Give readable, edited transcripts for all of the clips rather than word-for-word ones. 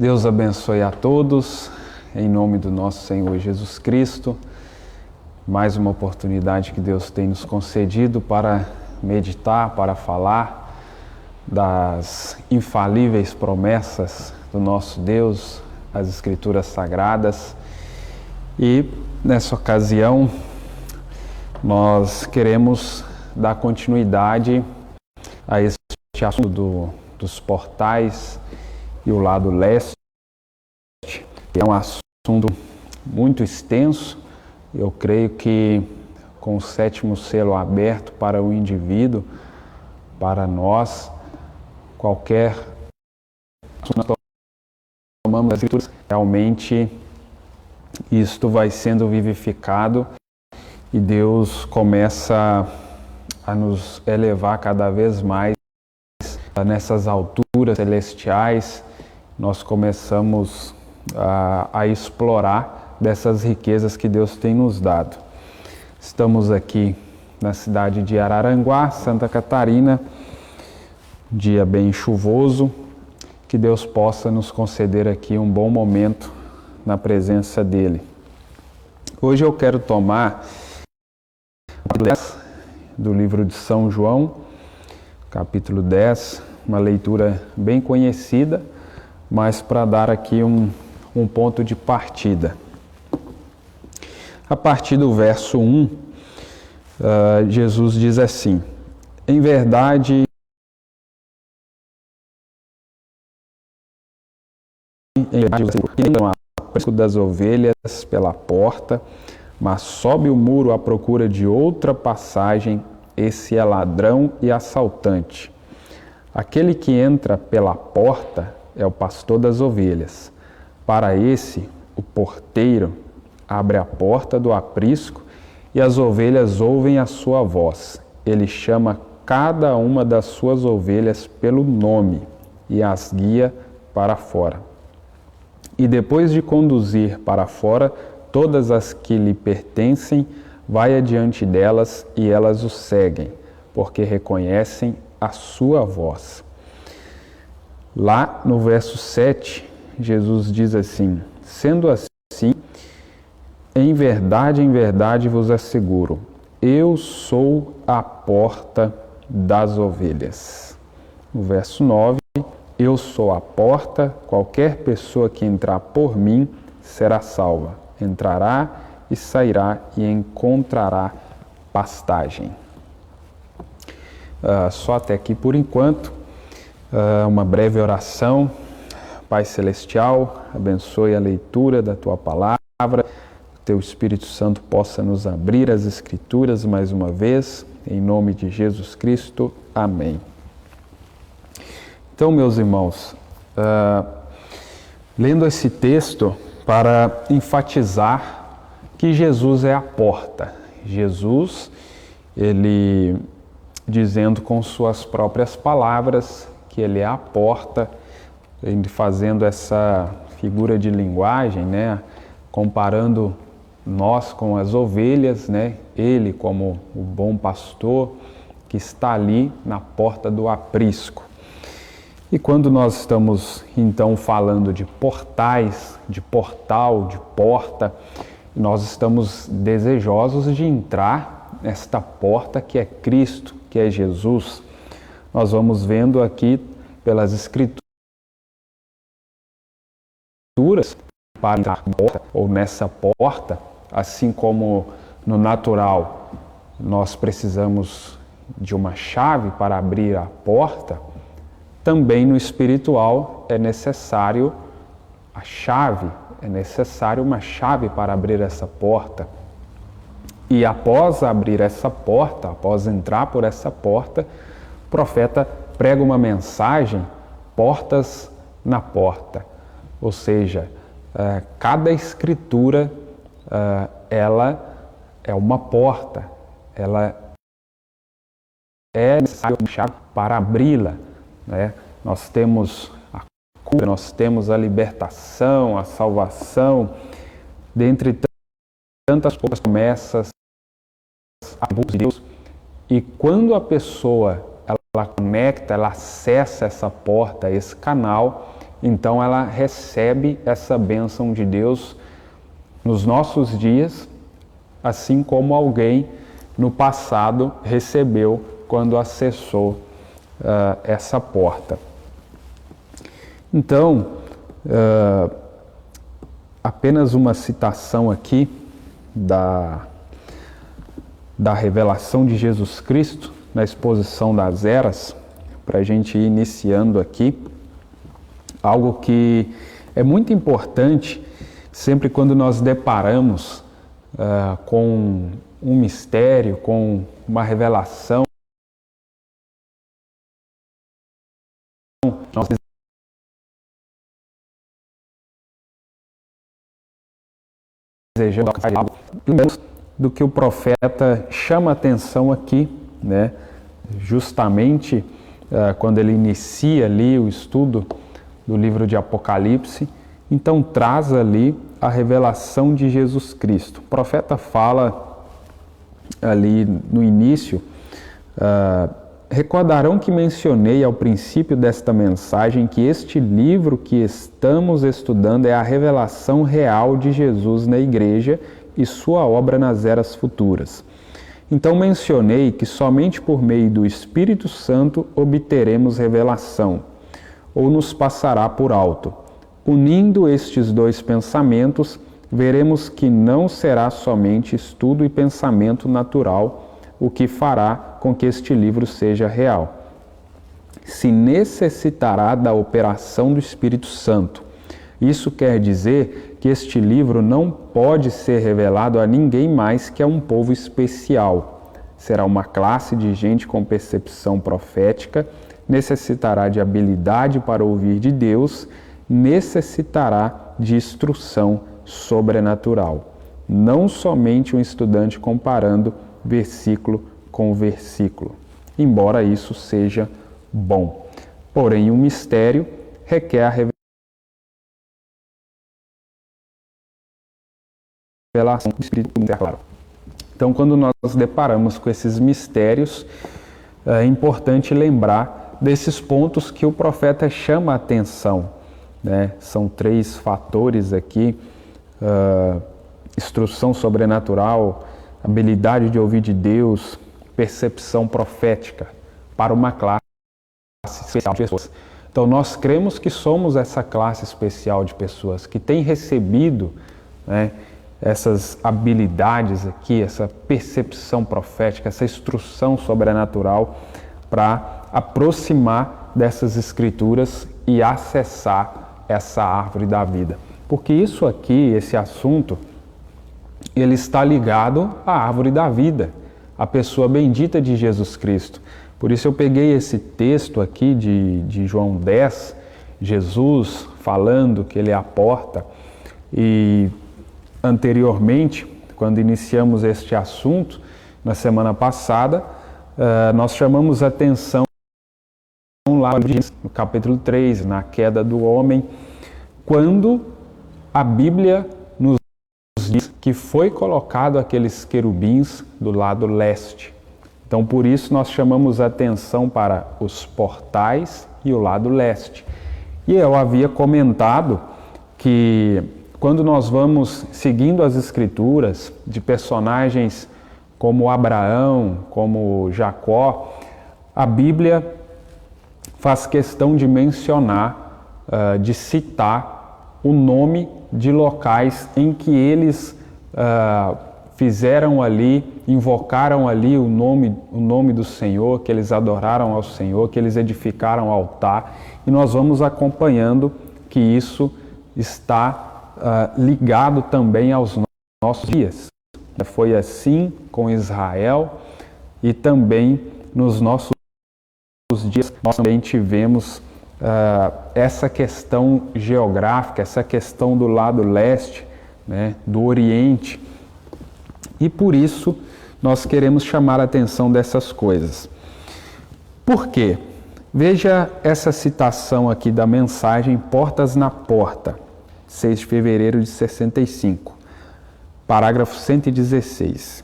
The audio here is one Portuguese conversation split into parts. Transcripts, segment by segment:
Deus abençoe a todos, em nome do nosso Senhor Jesus Cristo. Mais uma oportunidade que Deus tem nos concedido para meditar, para falar das infalíveis promessas do nosso Deus, as Escrituras Sagradas. E nessa ocasião, nós queremos dar continuidade a este assunto dos portais e o lado leste. É um assunto muito extenso. Eu creio que com o 7º selo aberto para o indivíduo, para nós, qualquer assunto que nós tomamos das Escrituras, realmente isto vai sendo vivificado e Deus começa a nos elevar cada vez mais nessas alturas celestiais. Nós começamos a explorar dessas riquezas que Deus tem nos dado. Estamos aqui na cidade de Araranguá, Santa Catarina, dia bem chuvoso, que Deus possa nos conceder aqui um bom momento na presença dEle. Hoje eu quero tomar o capítulo 10 do livro de São João, capítulo 10, uma leitura bem conhecida, mas para dar aqui um ponto de partida. A partir do verso 1, Jesus diz assim: em verdade, entram a aprisco das ovelhas pela porta, mas sobe o muro à procura de outra passagem, esse é ladrão e assaltante. Aquele que entra pela porta é o pastor das ovelhas. Para esse, o porteiro abre a porta do aprisco e as ovelhas ouvem a sua voz. Ele chama cada uma das suas ovelhas pelo nome e as guia para fora. E depois de conduzir para fora todas as que lhe pertencem, vai adiante delas e elas o seguem, porque reconhecem a sua voz. Lá no verso 7, Jesus diz assim: sendo assim, em verdade vos asseguro, eu sou a porta das ovelhas. No verso 9, eu sou a porta, qualquer pessoa que entrar por mim será salva. Entrará e sairá e encontrará pastagem. Só até aqui por enquanto. Uma breve oração. Pai Celestial, abençoe a leitura da Tua Palavra. Teu Espírito Santo possa nos abrir as Escrituras mais uma vez. Em nome de Jesus Cristo. Amém. Então, meus irmãos, lendo esse texto para enfatizar que Jesus é a porta. Jesus, ele dizendo com suas próprias palavras que ele é a porta, ele fazendo essa figura de linguagem, né, comparando nós com as ovelhas, né, ele como o bom pastor que está ali na porta do aprisco. E quando nós estamos então falando de portais, de portal, de porta, nós estamos desejosos de entrar nesta porta que é Cristo, que é Jesus. Nós vamos vendo aqui pelas Escrituras para entrar na porta ou nessa porta, assim como no natural nós precisamos de uma chave para abrir a porta, também no espiritual é necessário a chave, é necessário uma chave para abrir essa porta. E após abrir essa porta, após entrar por essa porta, o profeta prega uma mensagem, portas na porta. Ou seja, cada escritura, ela é uma porta, ela é necessária uma chave para abri-la. Né? Nós temos a cura, nós temos a libertação, a salvação, dentre tantas poucas promessas, atributos de Deus. E quando a pessoa ela conecta, ela acessa essa porta, esse canal, então ela recebe essa bênção de Deus nos nossos dias, assim como alguém no passado recebeu quando acessou essa porta. Então, apenas uma citação aqui da revelação de Jesus Cristo na exposição das eras, para a gente ir iniciando aqui, algo que é muito importante sempre quando nós deparamos com um mistério, com uma revelação. Nós desejamos algo do que o profeta chama a atenção aqui, né? Justamente quando ele inicia ali o estudo do livro de Apocalipse, então traz ali a revelação de Jesus Cristo. O profeta fala ali no início, recordarão que mencionei ao princípio desta mensagem que este livro que estamos estudando é a revelação real de Jesus na igreja e sua obra nas eras futuras. Então mencionei que somente por meio do Espírito Santo obteremos revelação, ou nos passará por alto. Unindo estes dois pensamentos, veremos que não será somente estudo e pensamento natural o que fará com que este livro seja real. Se necessitará da operação do Espírito Santo. Isso quer dizer que este livro não pode ser revelado a ninguém mais que a um povo especial. Será uma classe de gente com percepção profética, necessitará de habilidade para ouvir de Deus, necessitará de instrução sobrenatural. Não somente um estudante comparando versículo com versículo, embora isso seja bom. Porém, o mistério requer a revelação do Espírito, claro. Então, quando nós nos deparamos com esses mistérios, é importante lembrar desses pontos que o profeta chama a atenção, né? São 3 fatores aqui: instrução sobrenatural, habilidade de ouvir de Deus, percepção profética para uma classe especial de pessoas. Então nós cremos que somos essa classe especial de pessoas que tem recebido, né, essas habilidades aqui, essa percepção profética, essa instrução sobrenatural para aproximar dessas escrituras e acessar essa árvore da vida. Porque isso aqui, esse assunto, ele está ligado à árvore da vida, à pessoa bendita de Jesus Cristo. Por isso eu peguei esse texto aqui de João 10, Jesus falando que ele é a porta, e anteriormente, quando iniciamos este assunto, na semana passada, nós chamamos a atenção lá no capítulo 3, na queda do homem, quando a Bíblia nos diz que foi colocado aqueles querubins do lado leste. Então, por isso, nós chamamos a atenção para os portais e o lado leste. E eu havia comentado que quando nós vamos seguindo as escrituras de personagens como Abraão, como Jacó, a Bíblia faz questão de mencionar, de citar o nome de locais em que eles fizeram ali, invocaram ali o nome do Senhor, que eles adoraram ao Senhor, que eles edificaram altar, e nós vamos acompanhando que isso está ligado também aos nossos dias. Foi assim com Israel e também nos nossos dias nós também tivemos essa questão geográfica, essa questão do lado leste, né, do Oriente. E por isso nós queremos chamar a atenção dessas coisas. Por quê? Veja essa citação aqui da mensagem Portas na Porta, 6 de fevereiro de 65, parágrafo 116.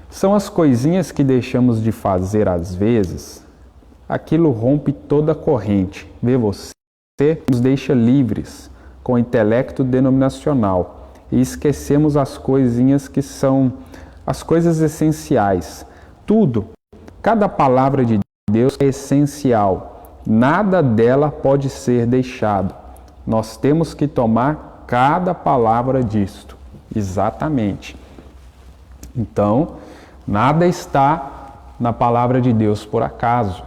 São as coisinhas que deixamos de fazer às vezes, aquilo rompe toda a corrente. Vê você nos deixa livres com o intelecto denominacional e esquecemos as coisinhas que são as coisas essenciais. Tudo, cada palavra de Deus é essencial. Nada dela pode ser deixado. Nós temos que tomar cada palavra disto. Exatamente. Então, nada está na palavra de Deus por acaso.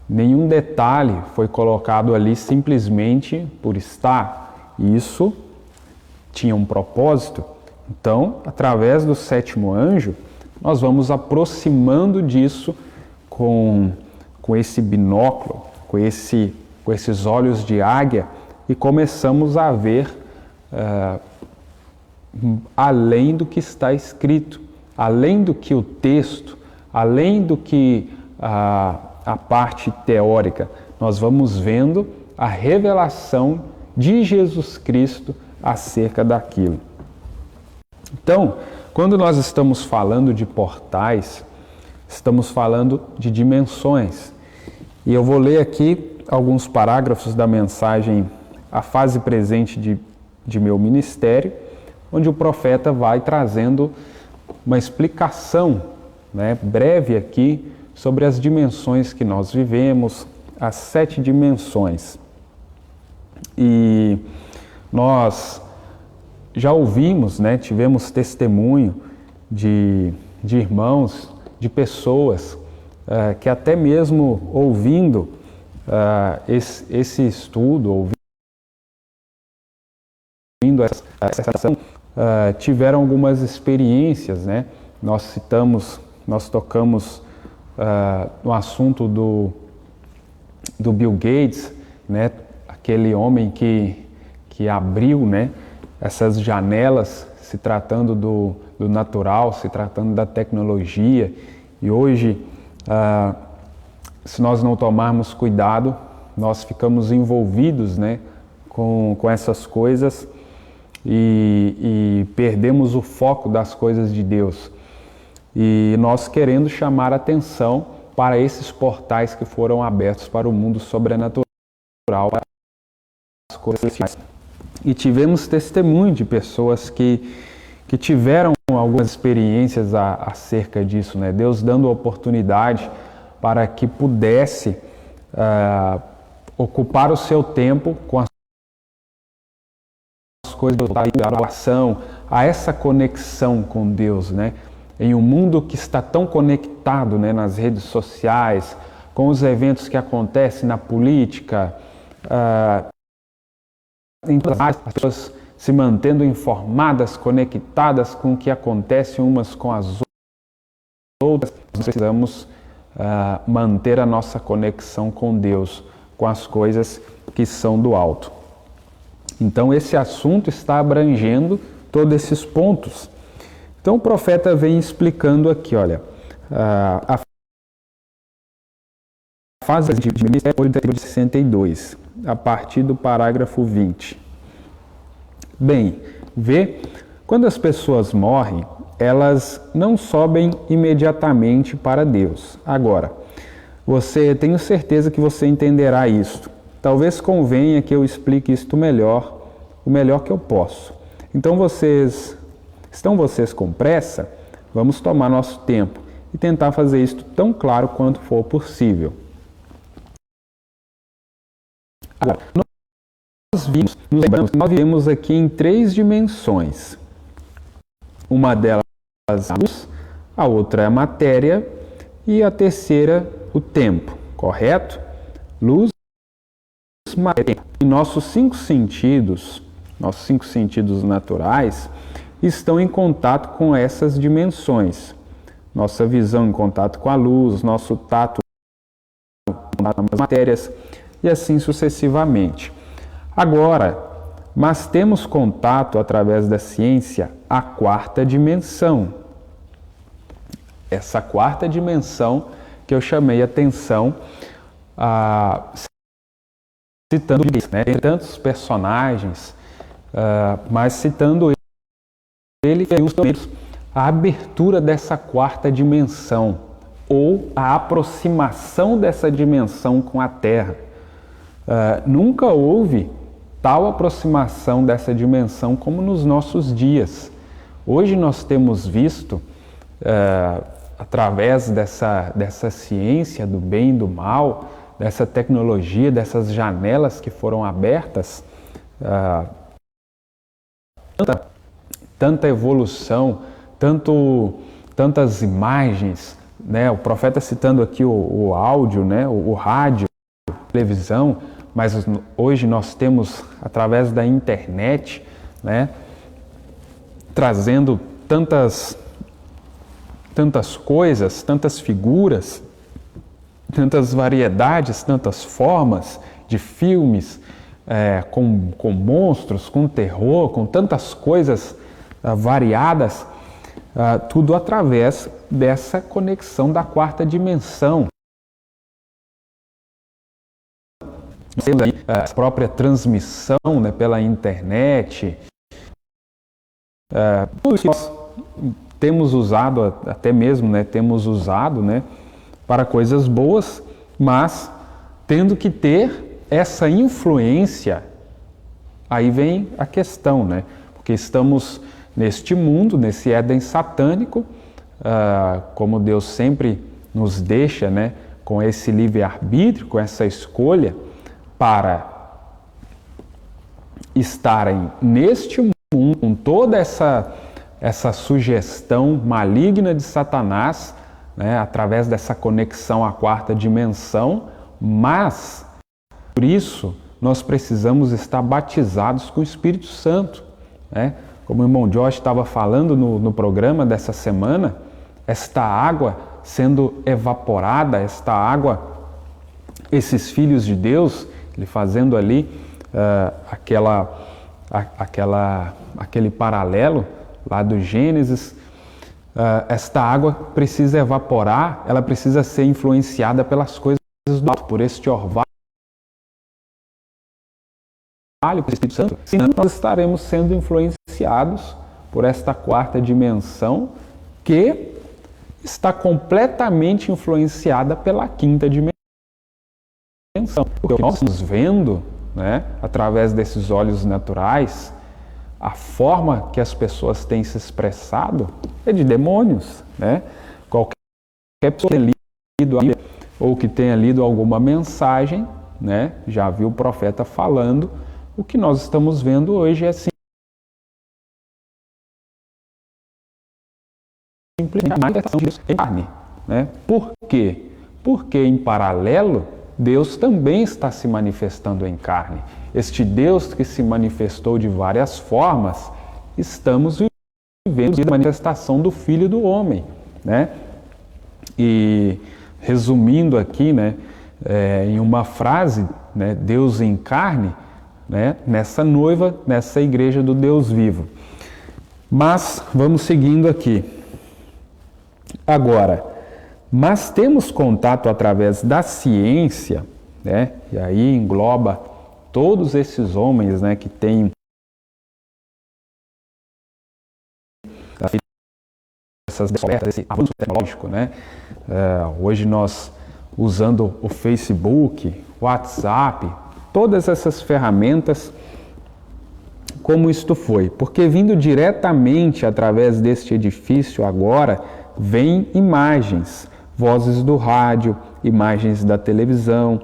Nenhum detalhe foi colocado ali simplesmente por estar. Isso tinha um propósito. Então, através do sétimo anjo, nós vamos aproximando disso com esse binóculo, com esses olhos de águia e começamos a ver além do que está escrito, além do que o texto, além do que a parte teórica. Nós vamos vendo a revelação de Jesus Cristo acerca daquilo. Então, quando nós estamos falando de portais, estamos falando de dimensões. E eu vou ler aqui alguns parágrafos da mensagem A Fase Presente de Meu Ministério, onde o profeta vai trazendo uma explicação, né, breve aqui sobre as dimensões que nós vivemos, as 7 dimensões. E nós já ouvimos, né, tivemos testemunho de irmãos, de pessoas que até mesmo ouvindo esse estudo, ouvindo essa ação, tiveram algumas experiências, né? Nós tocamos no assunto do Bill Gates, né? Aquele homem que abriu, né, essas janelas, se tratando do natural, se tratando da tecnologia. E hoje, se nós não tomarmos cuidado, nós ficamos envolvidos, né, com essas coisas e perdemos o foco das coisas de Deus. E nós querendo chamar atenção para esses portais que foram abertos para o mundo sobrenatural, para as coisas celestiais. E tivemos testemunho de pessoas que tiveram algumas experiências acerca disso, né? Deus dando oportunidade para que pudesse ocupar o seu tempo com as coisas da relação a essa conexão com Deus, né? Em um mundo que está tão conectado, né, nas redes sociais, com os eventos que acontecem na política, em todas as pessoas se mantendo informadas, conectadas com o que acontece umas com as outras, nós precisamos manter a nossa conexão com Deus, com as coisas que são do alto. Então esse assunto está abrangendo todos esses pontos. Então o profeta vem explicando aqui, olha, a fase de ministério de 62, a partir do parágrafo 20. Bem, vê, quando as pessoas morrem, elas não sobem imediatamente para Deus. Agora, tenho certeza que você entenderá isto. Talvez convenha que eu explique isto melhor, o melhor que eu posso. Então estão vocês com pressa? Vamos tomar nosso tempo e tentar fazer isto tão claro quanto for possível. Agora, nós vivemos aqui em 3 dimensões. Uma delas é a luz, a outra é a matéria e a terceira o tempo, correto? Luz, matéria. E nossos 5 sentidos naturais, estão em contato com essas dimensões. Nossa visão em contato com a luz, nosso tato em contato com as matérias e assim sucessivamente. Agora, mas temos contato através da ciência a 4ª dimensão. Essa 4ª dimensão que eu chamei a atenção citando, né, tem tantos personagens, mas citando ele a abertura dessa 4ª dimensão ou a aproximação dessa dimensão com a Terra. Nunca houve tal aproximação dessa dimensão como nos nossos dias. Hoje nós temos visto, através dessa ciência do bem e do mal, dessa tecnologia, dessas janelas que foram abertas, tanta evolução, tantas imagens, né? O profeta citando aqui o áudio, né? o rádio, a televisão, mas hoje nós temos, através da internet, né? Trazendo tantas coisas, tantas figuras, tantas variedades, tantas formas de filmes, com monstros, com terror, com tantas coisas variadas, tudo através dessa conexão da quarta dimensão. Temos aí a própria transmissão, né, pela internet, tudo isso nós temos usado, até mesmo, né, para coisas boas, mas tendo que ter essa influência, aí vem a questão, né? Porque estamos neste mundo, nesse Éden satânico, como Deus sempre nos deixa, né, com esse livre-arbítrio, com essa escolha, para estarem neste mundo, com toda essa sugestão maligna de Satanás, né, através dessa conexão à quarta dimensão, mas, por isso, nós precisamos estar batizados com o Espírito Santo, né? Como o irmão Josh estava falando no programa dessa semana, esta água sendo evaporada, esta água, esses filhos de Deus, ele fazendo ali aquele paralelo lá do Gênesis, esta água precisa evaporar, ela precisa ser influenciada pelas coisas do alto, por este orvalho, pelo Espírito Santo, senão nós estaremos sendo influenciados por esta quarta dimensão que está completamente influenciada pela quinta dimensão. Porque nós estamos vendo, né, através desses olhos naturais, a forma que as pessoas têm se expressado é de demônios, né? Qualquer pessoa que tenha lido ou que tenha lido alguma mensagem, né, já viu o profeta falando, o que nós estamos vendo hoje é simplesmente a manifestação de Deus em carne, né? Por quê? Porque em paralelo Deus também está se manifestando em carne. Este Deus que se manifestou de várias formas, estamos vivendo a manifestação do Filho do Homem, né? E resumindo aqui, né, em uma frase, né, Deus em carne, né, nessa noiva, nessa igreja do Deus vivo. Mas vamos seguindo aqui. Agora, mas temos contato através da ciência, né, e aí engloba todos esses homens, né, que têm essas descobertas, esse avanço tecnológico, né? Hoje nós, usando o Facebook, WhatsApp, todas essas ferramentas, como isto foi? Porque vindo diretamente através deste edifício agora, vem imagens, vozes do rádio, imagens da televisão,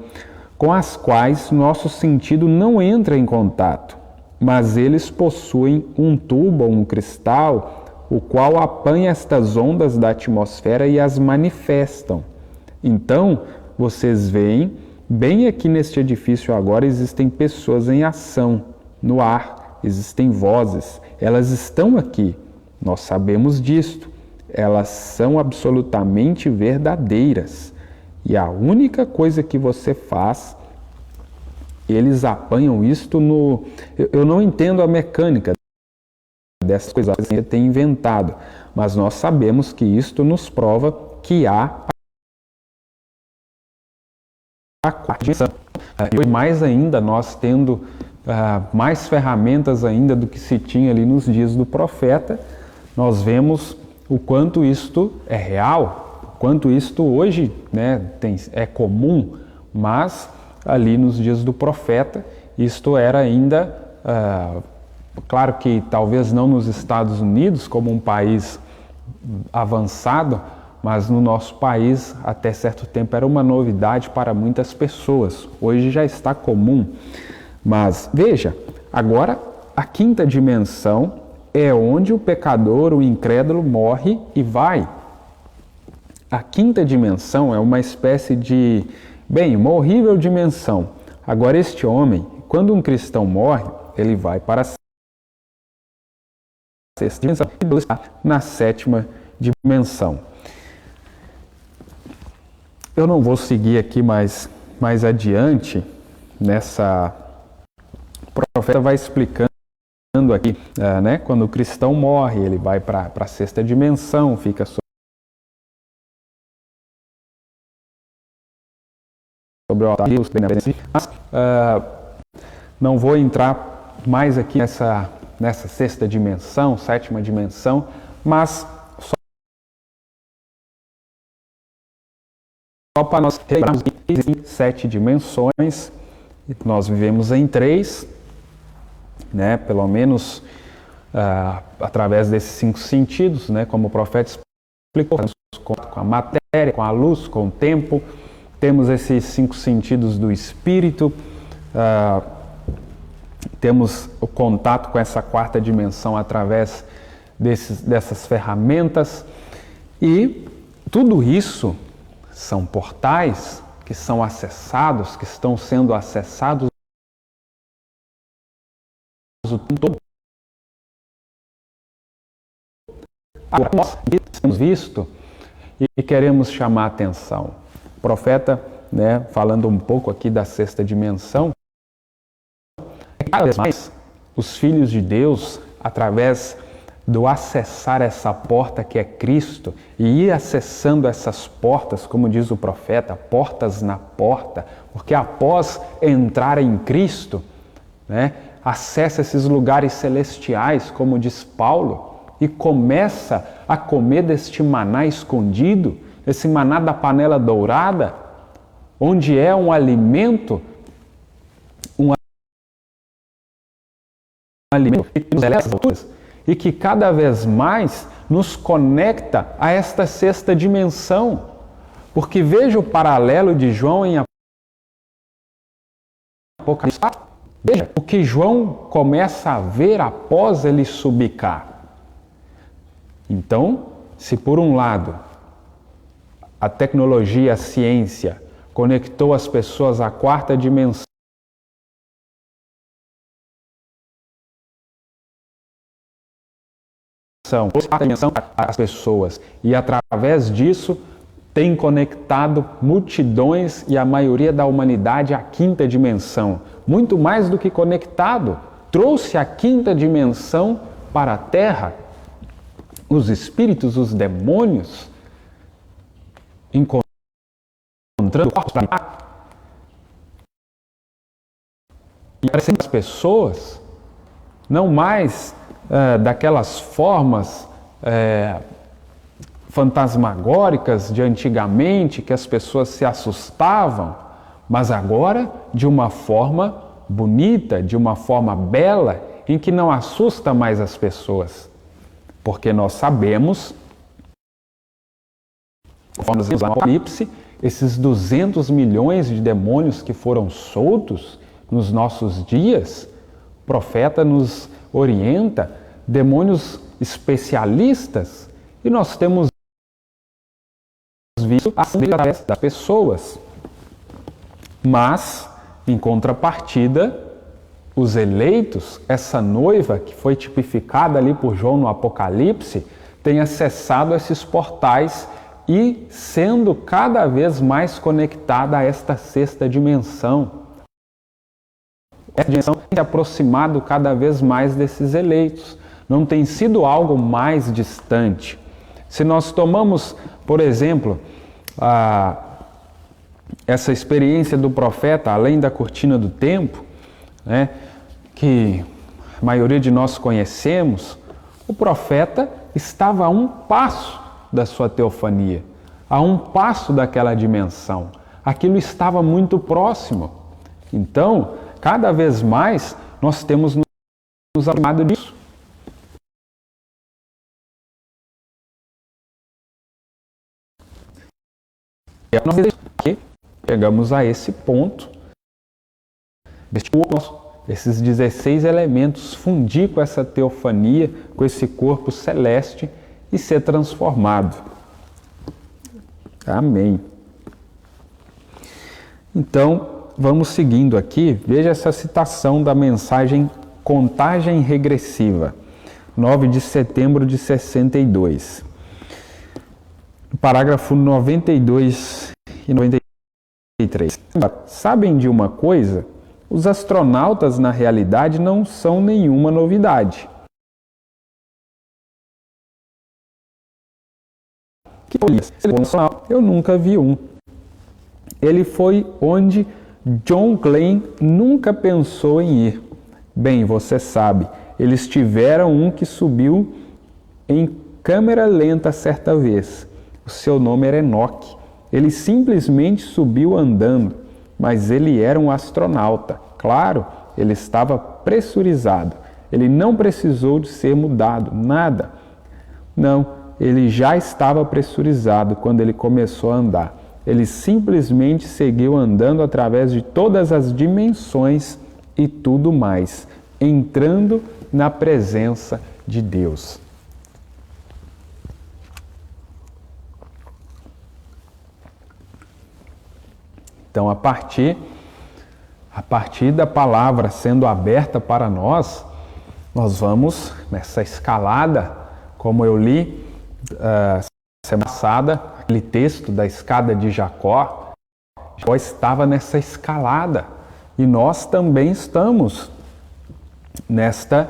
com as quais nosso sentido não entra em contato, mas eles possuem um tubo ou um cristal, o qual apanha estas ondas da atmosfera e as manifestam. Então, vocês veem, bem aqui neste edifício agora existem pessoas em ação, no ar, existem vozes, elas estão aqui, nós sabemos disto, elas são absolutamente verdadeiras. E a única coisa que você faz, eles apanham isto no... Eu não entendo a mecânica dessas coisas que você tem inventado, mas nós sabemos que isto nos prova que há a quarta dimensão. E mais ainda, nós tendo mais ferramentas ainda do que se tinha ali nos dias do profeta, nós vemos o quanto isto é real, o quanto isto hoje, né, é comum, mas ali nos dias do profeta. Isto era ainda, claro que talvez não nos Estados Unidos, como um país avançado, mas no nosso país, até certo tempo, era uma novidade para muitas pessoas. Hoje já está comum. Mas veja, agora a quinta dimensão é onde o pecador, o incrédulo, morre e vai. A quinta dimensão é uma espécie de, uma horrível dimensão. Agora este homem, quando um cristão morre, ele vai para a sexta dimensão e Deus está na sétima dimensão. Eu não vou seguir aqui mais adiante nessa... O profeta vai explicando aqui, quando o cristão morre, ele vai para a sexta dimensão, fica sobre o altar de Deus, mas não vou entrar mais aqui nessa sexta dimensão, sétima dimensão, mas só para nós lembrarmos que existem 7 dimensões, nós vivemos em 3, pelo menos através desses 5 sentidos, como o profeta explicou, com a matéria, com a luz, com o tempo. Temos esses 5 sentidos do espírito, temos o contato com essa 4ª dimensão através dessas ferramentas, e tudo isso são portais que são acessados, que estão sendo acessados o tempo todo. Agora, nós temos visto e queremos chamar a atenção. O profeta, falando um pouco aqui da sexta dimensão, cada vez mais os filhos de Deus, através do acessar essa porta que é Cristo, e ir acessando essas portas, como diz o profeta, portas na porta, porque após entrar em Cristo, acessa esses lugares celestiais, como diz Paulo, e começa a comer deste maná escondido, esse maná da panela dourada, onde é um alimento que nos eleva às alturas e que cada vez mais nos conecta a esta sexta dimensão. Porque veja o paralelo de João em Apocalipse. Veja o que João começa a ver após ele subir cá. Então, se por um lado a tecnologia, a ciência conectou as pessoas à 4ª dimensão, as pessoas, e através disso tem conectado multidões e a maioria da humanidade à 5ª dimensão. Muito mais do que conectado, trouxe a 5ª dimensão para a Terra. Os espíritos, os demônios, encontrando corpos para lá. E aparecendo as pessoas, não mais daquelas formas fantasmagóricas de antigamente, que as pessoas se assustavam, mas agora de uma forma bonita, de uma forma bela, em que não assusta mais as pessoas. Porque nós sabemos, conforme no Apocalipse, esses 200 milhões de demônios que foram soltos nos nossos dias, o profeta nos orienta, demônios especialistas, e nós temos visto através das pessoas. Mas, em contrapartida, os eleitos, essa noiva que foi tipificada ali por João no Apocalipse, tem acessado esses portais e sendo cada vez mais conectada a esta sexta dimensão. Essa dimensão tem se aproximado cada vez mais desses eleitos. Não tem sido algo mais distante. Se nós tomamos, por exemplo, essa experiência do profeta, além da cortina do tempo, que a maioria de nós conhecemos, o profeta estava a um passo da sua teofania, a um passo daquela dimensão. Aquilo estava muito próximo. Então, cada vez mais, nós temos nos aproximado disso. E nós chegamos a esse ponto, esses 16 elementos, fundir com essa teofania, com esse corpo celeste e ser transformado. Amém. Então, vamos seguindo aqui. Veja essa citação da mensagem Contagem Regressiva, 9 de setembro de 62. Parágrafo 92 e 93. Sabem de uma coisa? Os astronautas, na realidade, não são nenhuma novidade. Eu nunca vi um. Ele foi onde John Glenn nunca pensou em ir. Bem, você sabe, eles tiveram um que subiu em câmera lenta certa vez. O seu nome era Enoch. Ele simplesmente subiu andando, mas ele era um astronauta. Claro, ele estava pressurizado. Ele não precisou de ser mudado, nada. Não, ele já estava pressurizado quando ele começou a andar. Ele simplesmente seguiu andando através de todas as dimensões e tudo mais, entrando na presença de Deus. Então, a partir da palavra sendo aberta para nós vamos nessa escalada, como eu li semana passada, aquele texto da escada de Jacó. Jacó estava nessa escalada e nós também estamos nesta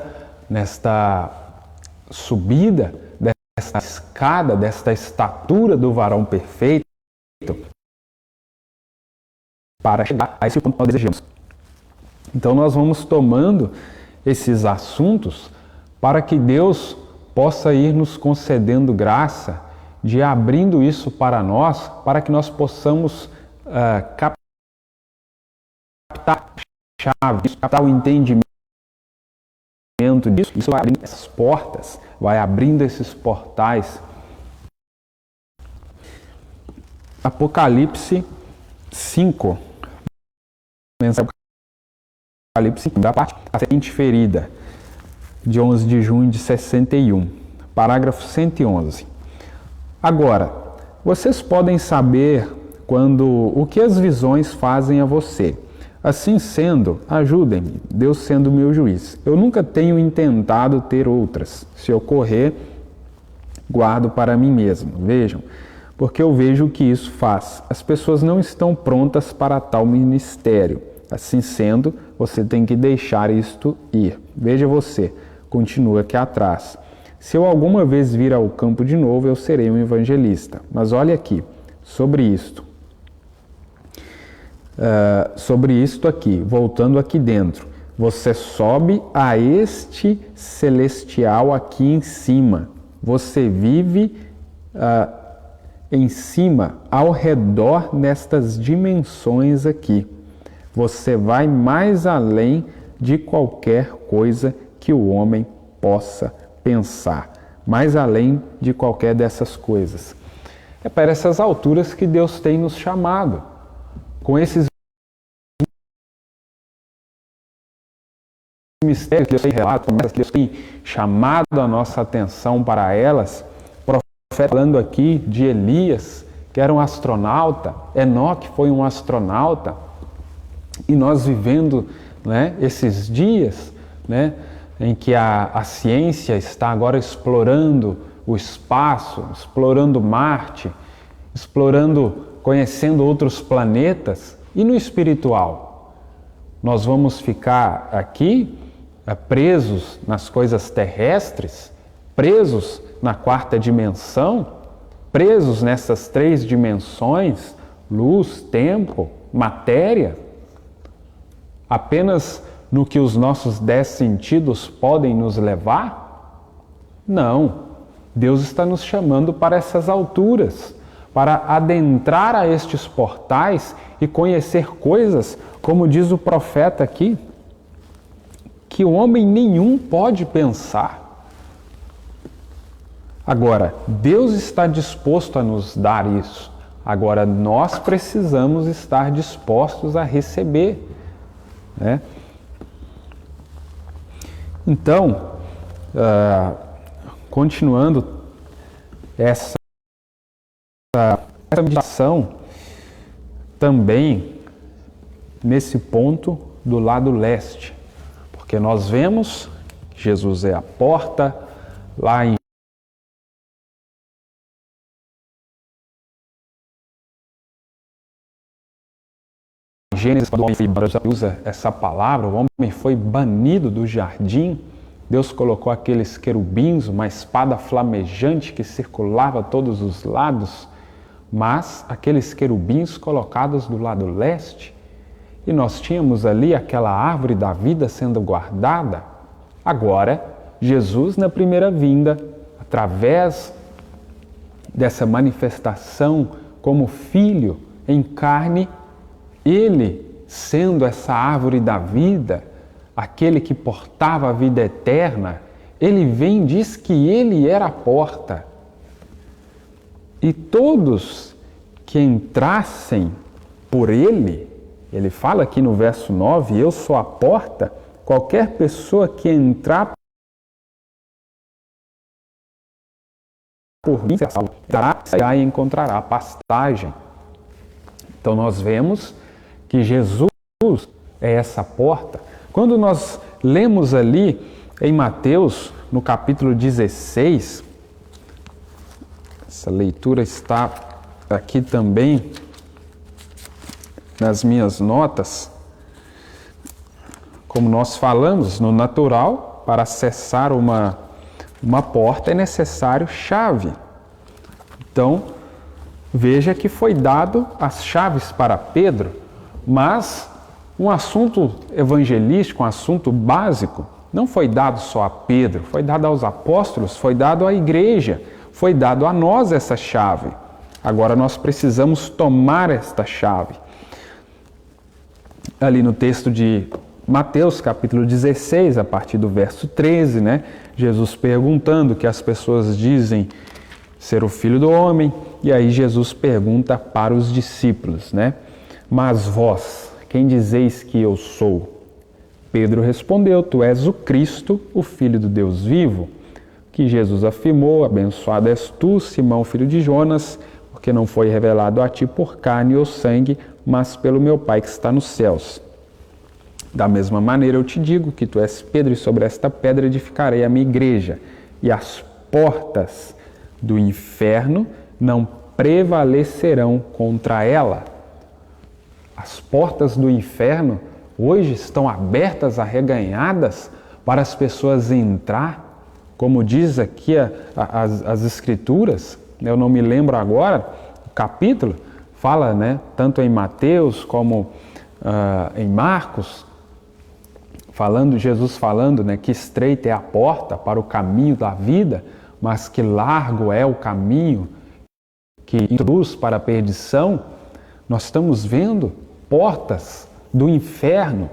subida, desta escada, desta estatura do varão perfeito, para chegar a esse ponto que nós desejamos. Então nós vamos tomando esses assuntos para que Deus possa ir nos concedendo graça de abrindo isso para nós, para que nós possamos captar chaves, captar o entendimento disso. Isso vai abrindo essas portas, vai abrindo esses portais. Apocalipse 5. Apocalipse 5, da parte a seguinte ferida, de 11 de junho de 61, parágrafo 111. Agora, vocês podem saber o que as visões fazem a você. Assim sendo, ajudem-me, Deus sendo meu juiz. Eu nunca tenho intentado ter outras. Se ocorrer, guardo para mim mesmo. Vejam, porque eu vejo o que isso faz. As pessoas não estão prontas para tal ministério. Assim sendo, você tem que deixar isto ir. Veja você, continua aqui atrás. Se eu alguma vez vir ao campo de novo, eu serei um evangelista. Mas olha aqui, sobre isto aqui, voltando aqui dentro. Você sobe a este celestial aqui em cima. Você vive em cima, ao redor nestas dimensões aqui. Você vai mais além de qualquer coisa que o homem possa pensar. Mais além de qualquer dessas coisas. É para essas alturas que Deus tem nos chamado. Com esses mistérios que Deus tem relatado, que Deus tem chamado a nossa atenção para elas, falando aqui de Elias, que era um astronauta, Enoque foi um astronauta, e nós vivendo, né, esses dias, né, em que a ciência está agora explorando o espaço, explorando Marte, conhecendo outros planetas, e no espiritual? Nós vamos ficar aqui presos nas coisas terrestres, presos na quarta dimensão, presos nessas três dimensões, luz, tempo, matéria, apenas no que os nossos 10 sentidos podem nos levar? Não. Deus está nos chamando para essas alturas, para adentrar a estes portais e conhecer coisas, como diz o profeta aqui, que homem nenhum pode pensar. Agora, Deus está disposto a nos dar isso. Agora, nós precisamos estar dispostos a receber, né? Então, continuando essa meditação, também nesse ponto do lado leste, porque nós vemos que Jesus é a porta, lá em Gênesis, quando o homem usa essa palavra, o homem foi banido do jardim. Deus colocou aqueles querubins, uma espada flamejante que circulava a todos os lados, mas aqueles querubins colocados do lado leste, e nós tínhamos ali aquela árvore da vida sendo guardada. Agora, Jesus, na primeira vinda, através dessa manifestação como Filho em carne, Ele, sendo essa árvore da vida, aquele que portava a vida eterna, Ele vem e diz que Ele era a porta. E todos que entrassem por Ele, Ele fala aqui no verso 9, eu sou a porta, qualquer pessoa que entrar por mim será e encontrará pastagem. Então nós vemos que Jesus é essa porta. Quando nós lemos ali em Mateus, no capítulo 16, essa leitura está aqui também nas minhas notas, como nós falamos, no natural, para acessar uma porta é necessário chave. Então, veja que foi dado as chaves para Pedro, mas um assunto evangelístico, um assunto básico, não foi dado só a Pedro, foi dado aos apóstolos, foi dado à igreja, foi dado a nós essa chave. Agora nós precisamos tomar esta chave. Ali no texto de Mateus, capítulo 16, a partir do verso 13, né? Jesus perguntando que as pessoas dizem ser o Filho do Homem, e aí Jesus pergunta para os discípulos, né? Mas vós, quem dizeis que eu sou? Pedro respondeu, tu és o Cristo, o Filho do Deus vivo. Que Jesus afirmou, abençoado és tu, Simão, filho de Jonas, porque não foi revelado a ti por carne ou sangue, mas pelo meu Pai que está nos céus. Da mesma maneira eu te digo que tu és Pedro, e sobre esta pedra edificarei a minha igreja, e as portas do inferno não prevalecerão contra ela. As portas do inferno hoje estão abertas, arreganhadas, para as pessoas entrar, como diz aqui as Escrituras, eu não me lembro agora, o capítulo, fala, né, tanto em Mateus como em Marcos, Jesus falando, né, que estreita é a porta para o caminho da vida, mas que largo é o caminho que induz para a perdição. Nós estamos vendo portas do inferno.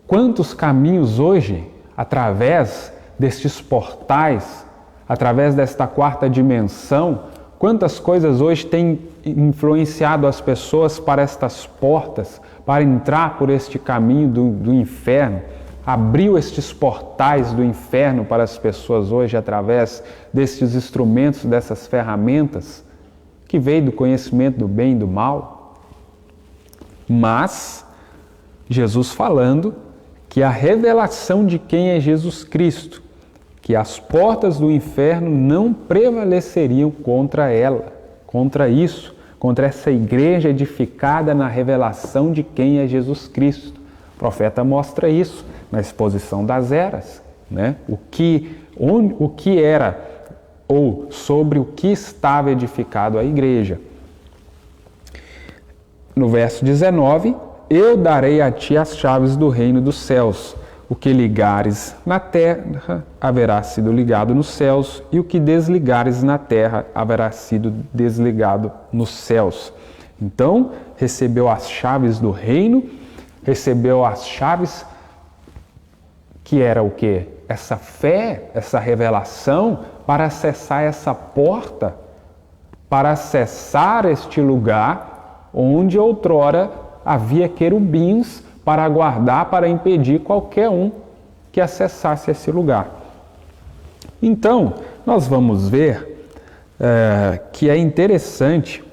Quantos caminhos hoje, através destes portais, através desta quarta dimensão, quantas coisas hoje têm influenciado as pessoas para estas portas, para entrar por este caminho do inferno, abriu estes portais do inferno para as pessoas hoje através destes instrumentos, dessas ferramentas, que veio do conhecimento do bem e do mal. Mas, Jesus falando que a revelação de quem é Jesus Cristo, que as portas do inferno não prevaleceriam contra ela, contra isso, contra essa igreja edificada na revelação de quem é Jesus Cristo. O profeta mostra isso na exposição das eras, né? O que era ou sobre o que estava edificado a igreja. No verso 19, eu darei a ti as chaves do reino dos céus. o que ligares na terra haverá sido ligado nos céus, e o que desligares na terra haverá sido desligado nos céus. Então, recebeu as chaves do reino, recebeu as chaves que era o quê? Essa fé, essa revelação para acessar essa porta, para acessar este lugar onde outrora havia querubins para guardar, para impedir qualquer um que acessasse esse lugar. Então, nós vamos ver que é interessante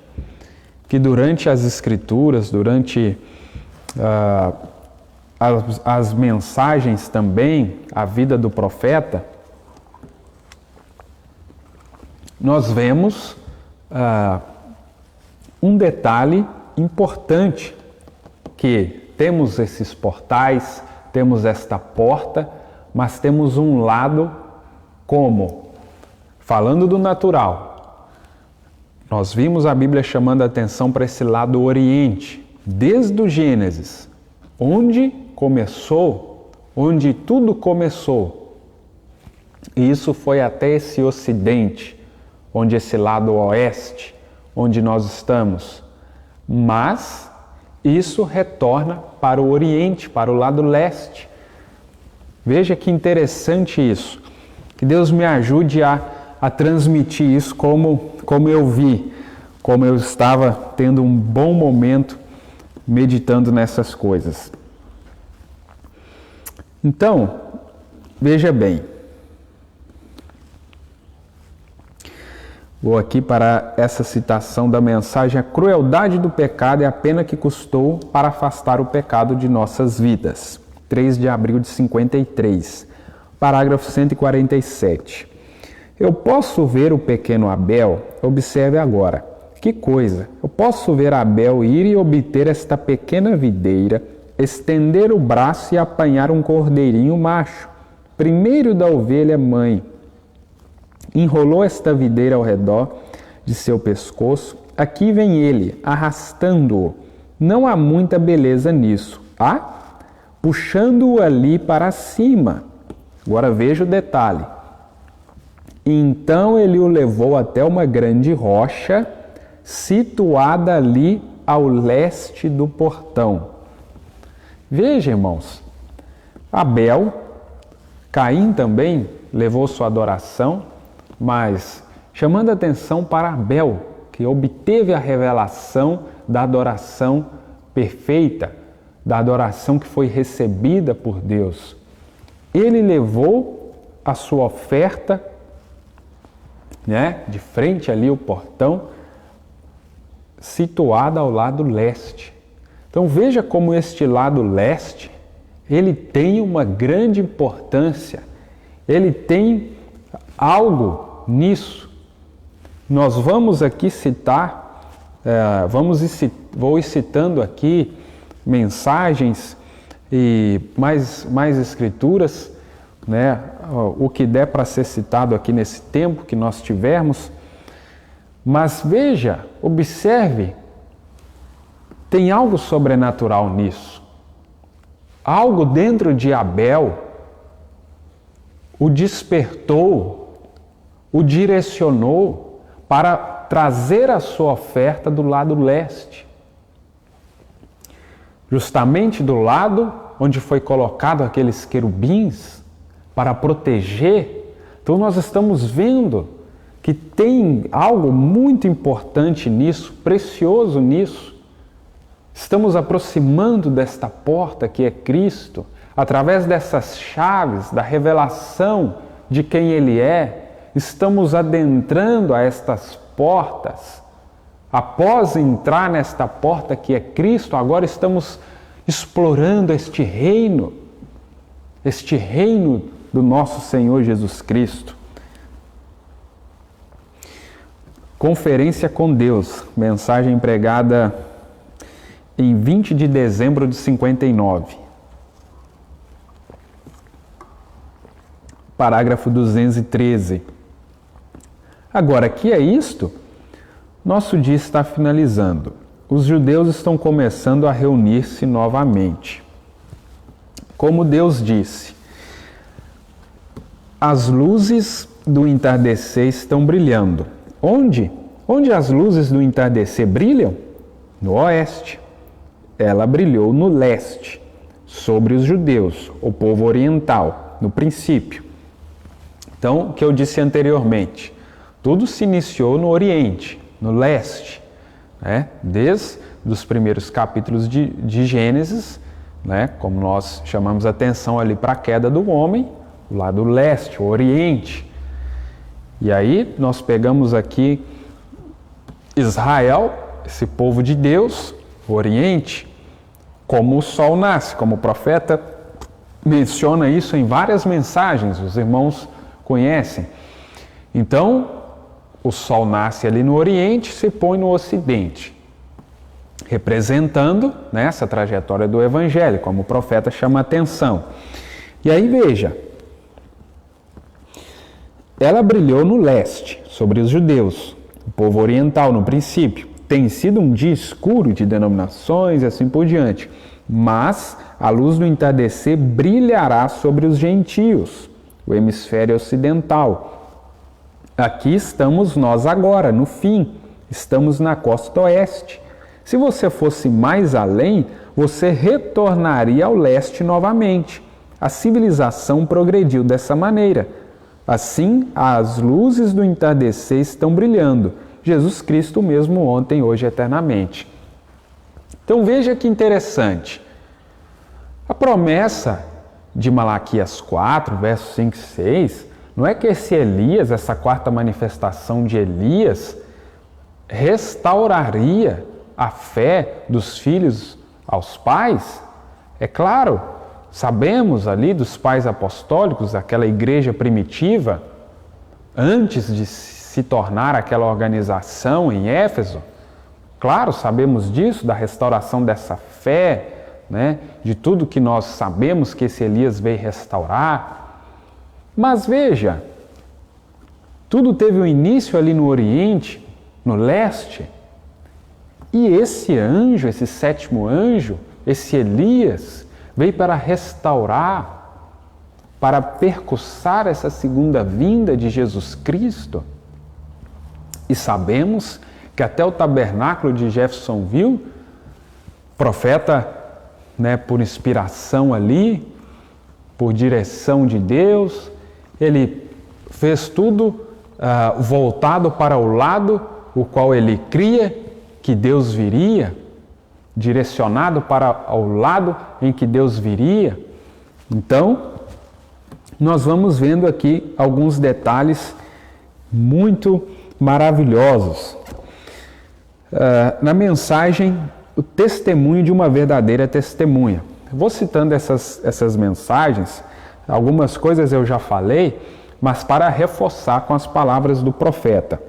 que durante as Escrituras, durante as mensagens também, a vida do profeta, nós vemos um detalhe importante, que temos esses portais, temos esta porta, mas temos um lado como? Falando do natural, nós vimos a Bíblia chamando a atenção para esse lado oriente, desde o Gênesis, onde começou, onde tudo começou. E isso foi até esse ocidente, onde esse lado oeste, onde nós estamos. Mas isso retorna para o oriente, para o lado leste. Veja que interessante isso. Que Deus me ajude a transmitir isso como eu vi, como eu estava tendo um bom momento meditando nessas coisas. Então, veja bem. Vou aqui para essa citação da mensagem: a crueldade do pecado é a pena que custou para afastar o pecado de nossas vidas. 3 de abril de 53, parágrafo 147. Eu posso ver o pequeno Abel, observe agora, que coisa, eu posso ver Abel ir e obter esta pequena videira, estender o braço e apanhar um cordeirinho macho, primeiro da ovelha mãe. Enrolou esta videira ao redor de seu pescoço. Aqui vem ele, arrastando-o. Não há muita beleza nisso. Puxando-o ali para cima. Agora veja o detalhe. Então ele o levou até uma grande rocha, situada ali ao leste do portão. Veja, irmãos, Abel, Caim também levou sua adoração, mas chamando a atenção para Abel, que obteve a revelação da adoração perfeita, da adoração que foi recebida por Deus. Ele levou a sua oferta, de frente ali o portão, situada ao lado leste. Então veja como este lado leste, ele tem uma grande importância, ele tem algo nisso. Nós vamos aqui citar, vou ir citando aqui mensagens e mais escrituras, o que der para ser citado aqui nesse tempo que nós tivermos. Mas veja, observe, tem algo sobrenatural nisso. Algo dentro de Abel o despertou, o direcionou para trazer a sua oferta do lado leste. Justamente do lado onde foi colocado aqueles querubins para proteger. Então nós estamos vendo que tem algo muito importante nisso, precioso nisso. Estamos aproximando desta porta que é Cristo, através dessas chaves, da revelação de quem Ele é, estamos adentrando a estas portas. Após entrar nesta porta que é Cristo, agora estamos explorando este reino do nosso Senhor Jesus Cristo. Conferência com Deus, mensagem pregada em 20 de dezembro de 59. Parágrafo 213. Agora, que é isto? Nosso dia está finalizando. Os judeus estão começando a reunir-se novamente. como Deus disse: as luzes do entardecer estão brilhando. Onde? Onde as luzes do entardecer brilham? No oeste. Ela brilhou no leste, sobre os judeus, o povo oriental, no princípio. Então, o que eu disse anteriormente, tudo se iniciou no Oriente, no leste, né? Desde os primeiros capítulos de Gênesis, né? Como nós chamamos a atenção ali para a queda do homem, o lado leste, o Oriente. E aí nós pegamos aqui Israel, esse povo de Deus, o Oriente, como o sol nasce, como o profeta menciona isso em várias mensagens, os irmãos conhecem. Então, o sol nasce ali no Oriente, se põe no Ocidente, representando, né, essa trajetória do Evangelho, como o profeta chama a atenção. E aí veja, ela brilhou no leste, sobre os judeus, o povo oriental no princípio. Tem sido um dia escuro de denominações e assim por diante, mas a luz do entardecer brilhará sobre os gentios, o hemisfério ocidental. Aqui estamos nós agora, no fim, estamos na costa oeste. Se você fosse mais além, você retornaria ao leste novamente. A civilização progrediu dessa maneira. Assim, as luzes do entardecer estão brilhando. Jesus Cristo mesmo ontem, hoje e eternamente. Então veja que interessante. A promessa de Malaquias 4, versos 5 e 6, não é que esse Elias, essa quarta manifestação de Elias, restauraria a fé dos filhos aos pais? É claro, sabemos ali dos pais apostólicos, aquela igreja primitiva, antes de se tornar aquela organização em Éfeso. Claro, sabemos disso, da restauração dessa fé, né? De tudo que nós sabemos que esse Elias veio restaurar. Mas veja, tudo teve um início ali no Oriente, no leste, e esse anjo, esse sétimo anjo, esse Elias, veio para restaurar, para percussar essa segunda vinda de Jesus Cristo. E sabemos que até o tabernáculo de Jeffersonville, profeta, né, por inspiração ali, por direção de Deus, ele fez tudo voltado para o lado o qual ele cria que Deus viria, direcionado para o lado em que Deus viria. Então, nós vamos vendo aqui alguns detalhes muito maravilhosos. Na mensagem, o testemunho de uma verdadeira testemunha. Vou citando essas mensagens, algumas coisas eu já falei, mas para reforçar com as palavras do profeta.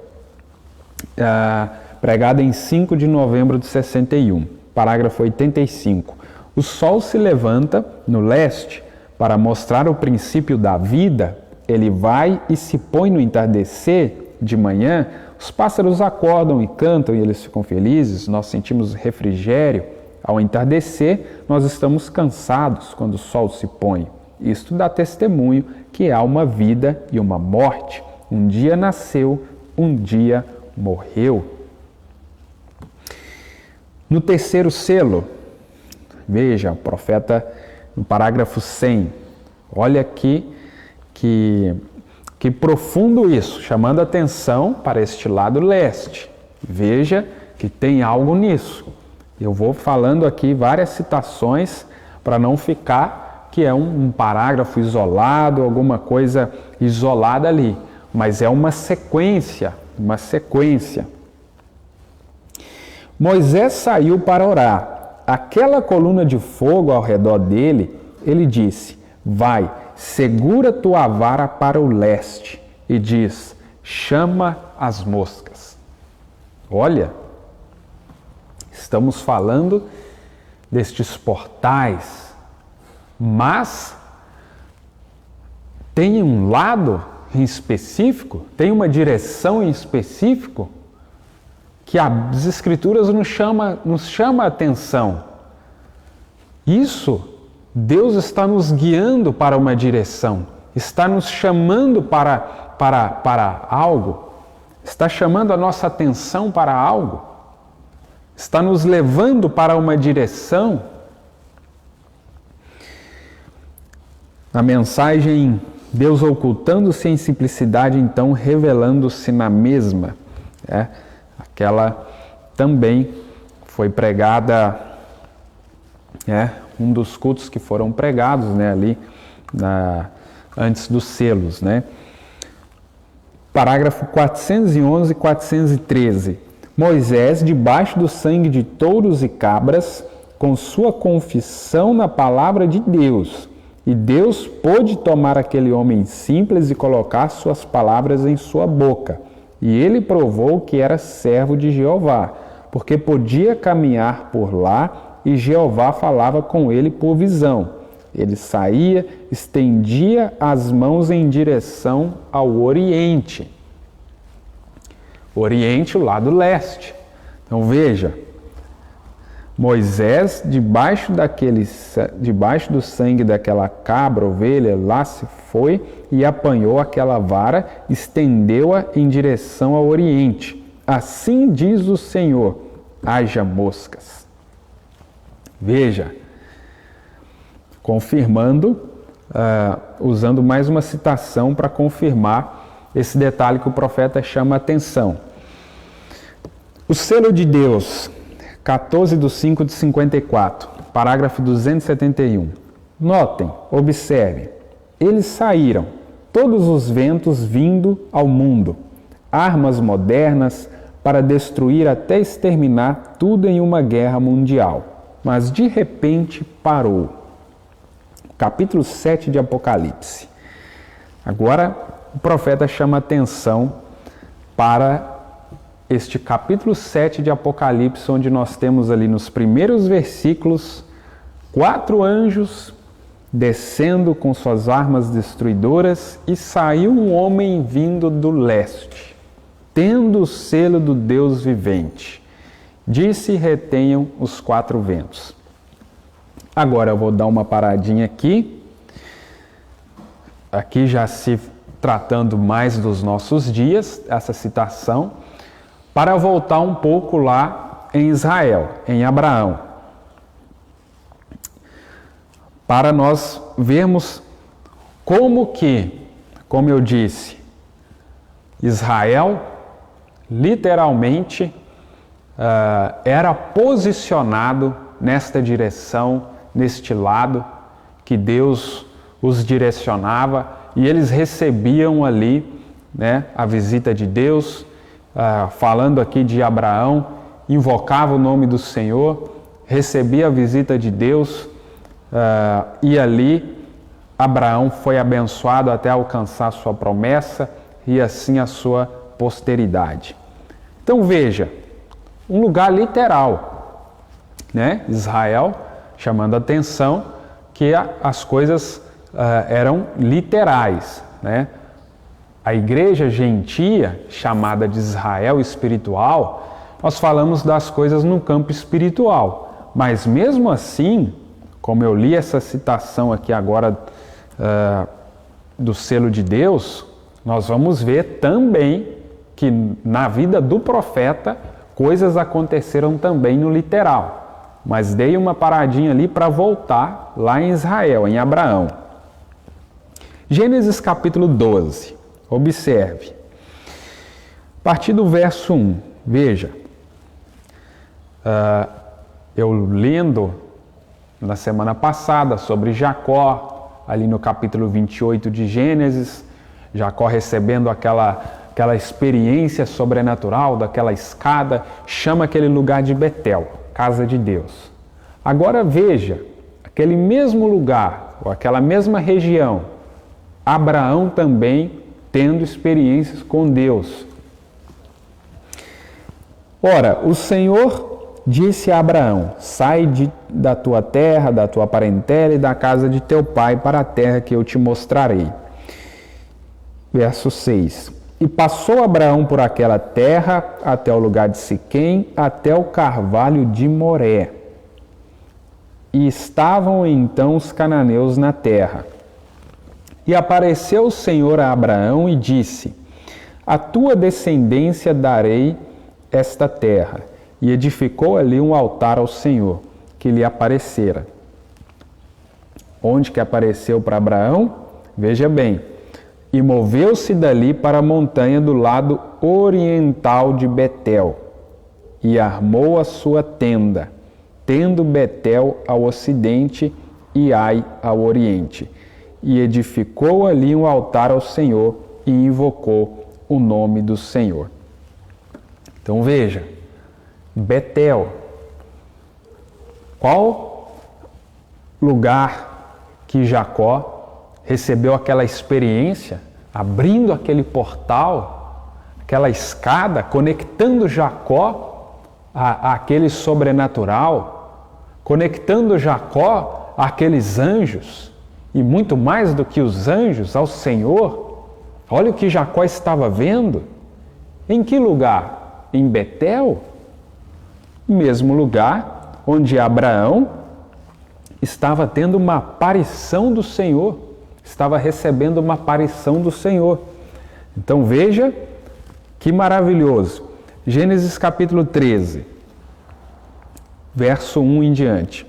Pregada em 5 de novembro de 61, parágrafo 85. O sol se levanta no leste para mostrar o princípio da vida, ele vai e se põe no entardecer de manhã, os pássaros acordam e cantam e eles ficam felizes, nós sentimos refrigério. Ao entardecer, nós estamos cansados quando o sol se põe. Isto dá testemunho que há uma vida e uma morte. Um dia nasceu, um dia morreu. No terceiro selo, veja, o profeta no parágrafo 100, olha aqui que profundo isso, chamando atenção para este lado leste. Veja que tem algo nisso. Eu vou falando aqui várias citações para não ficar que é um parágrafo isolado, alguma coisa isolada ali, mas é uma sequência, Moisés saiu para orar. Aquela coluna de fogo ao redor dele, ele disse: vai, segura tua vara para o leste e diz: chama as moscas. Olha, estamos falando destes portais, mas tem um lado em específico, tem uma direção em específico que as Escrituras nos chama a atenção. Isso Deus está nos guiando para uma direção, está nos chamando para algo, está chamando a nossa atenção para algo, está nos levando para uma direção. A mensagem Deus ocultando-se em simplicidade, então revelando-se na mesma. Aquela também foi pregada, um dos cultos que foram pregados ali antes dos selos. Parágrafo 411 e 413. Moisés, debaixo do sangue de touros e cabras, com sua confissão na palavra de Deus, e Deus pôde tomar aquele homem simples e colocar suas palavras em sua boca. E ele provou que era servo de Jeová, porque podia caminhar por lá e Jeová falava com ele por visão. Ele saía, estendia as mãos em direção ao Oriente. Oriente, o lado leste. Então veja, Moisés, debaixo do sangue daquela cabra, ovelha, lá se foi e apanhou aquela vara, estendeu-a em direção ao Oriente. Assim diz o Senhor, haja moscas. Veja, confirmando, usando mais uma citação para confirmar esse detalhe que o profeta chama a atenção. O selo de Deus, 14/5/54, parágrafo 271. Notem, observem, eles saíram, todos os ventos vindo ao mundo, armas modernas para destruir até exterminar tudo em uma guerra mundial. Mas de repente parou. Capítulo 7 de Apocalipse. Agora o profeta chama atenção para este capítulo 7 de Apocalipse, onde nós temos ali nos primeiros versículos 4 anjos descendo com suas armas destruidoras, e saiu um homem vindo do leste, tendo o selo do Deus vivente. Disse: retenham os 4 ventos. Agora eu vou dar uma paradinha aqui já se tratando mais dos nossos dias, essa citação, para voltar um pouco lá em Israel, em Abraão, para nós vermos como eu disse, Israel literalmente era posicionado nesta direção, neste lado que Deus os direcionava, e eles recebiam ali a visita de Deus. Falando aqui de Abraão, invocava o nome do Senhor, recebia a visita de Deus, e ali Abraão foi abençoado até alcançar sua promessa e assim a sua posteridade. Então veja, um lugar literal, Israel chamando a atenção que as coisas eram literais, A igreja gentia, chamada de Israel espiritual, nós falamos das coisas no campo espiritual. Mas mesmo assim, como eu li essa citação aqui agora do selo de Deus, nós vamos ver também que na vida do profeta coisas aconteceram também no literal. Mas dei uma paradinha ali para voltar lá em Israel, em Abraão. Gênesis capítulo 12. Observe, a partir do verso 1, veja, eu lendo na semana passada sobre Jacó, ali no capítulo 28 de Gênesis, Jacó recebendo aquela experiência sobrenatural, daquela escada, chama aquele lugar de Betel, casa de Deus. Agora veja, aquele mesmo lugar, ou aquela mesma região, Abraão também tendo experiências com Deus. Ora, o Senhor disse a Abraão: sai da tua terra, da tua parentela e da casa de teu pai para a terra que eu te mostrarei. Verso 6. E passou Abraão por aquela terra até o lugar de Siquém, até o carvalho de Moré. E estavam então os cananeus na terra. E apareceu o Senhor a Abraão e disse: A tua descendência darei esta terra. E edificou ali um altar ao Senhor, que lhe aparecera. Onde que apareceu para Abraão? Veja bem. E moveu-se dali para a montanha do lado oriental de Betel, e armou a sua tenda, tendo Betel ao ocidente e Ai ao oriente. E edificou ali um altar ao Senhor e invocou o nome do Senhor. Então veja, Betel, qual lugar que Jacó recebeu aquela experiência, abrindo aquele portal, aquela escada, conectando Jacó àquele sobrenatural, conectando Jacó àqueles anjos, e muito mais do que os anjos, ao Senhor. Olha o que Jacó estava vendo. Em que lugar? Em Betel? Mesmo lugar onde Abraão estava tendo uma aparição do Senhor, estava recebendo uma aparição do Senhor. Então veja que maravilhoso. Gênesis capítulo 13, verso 1 em diante.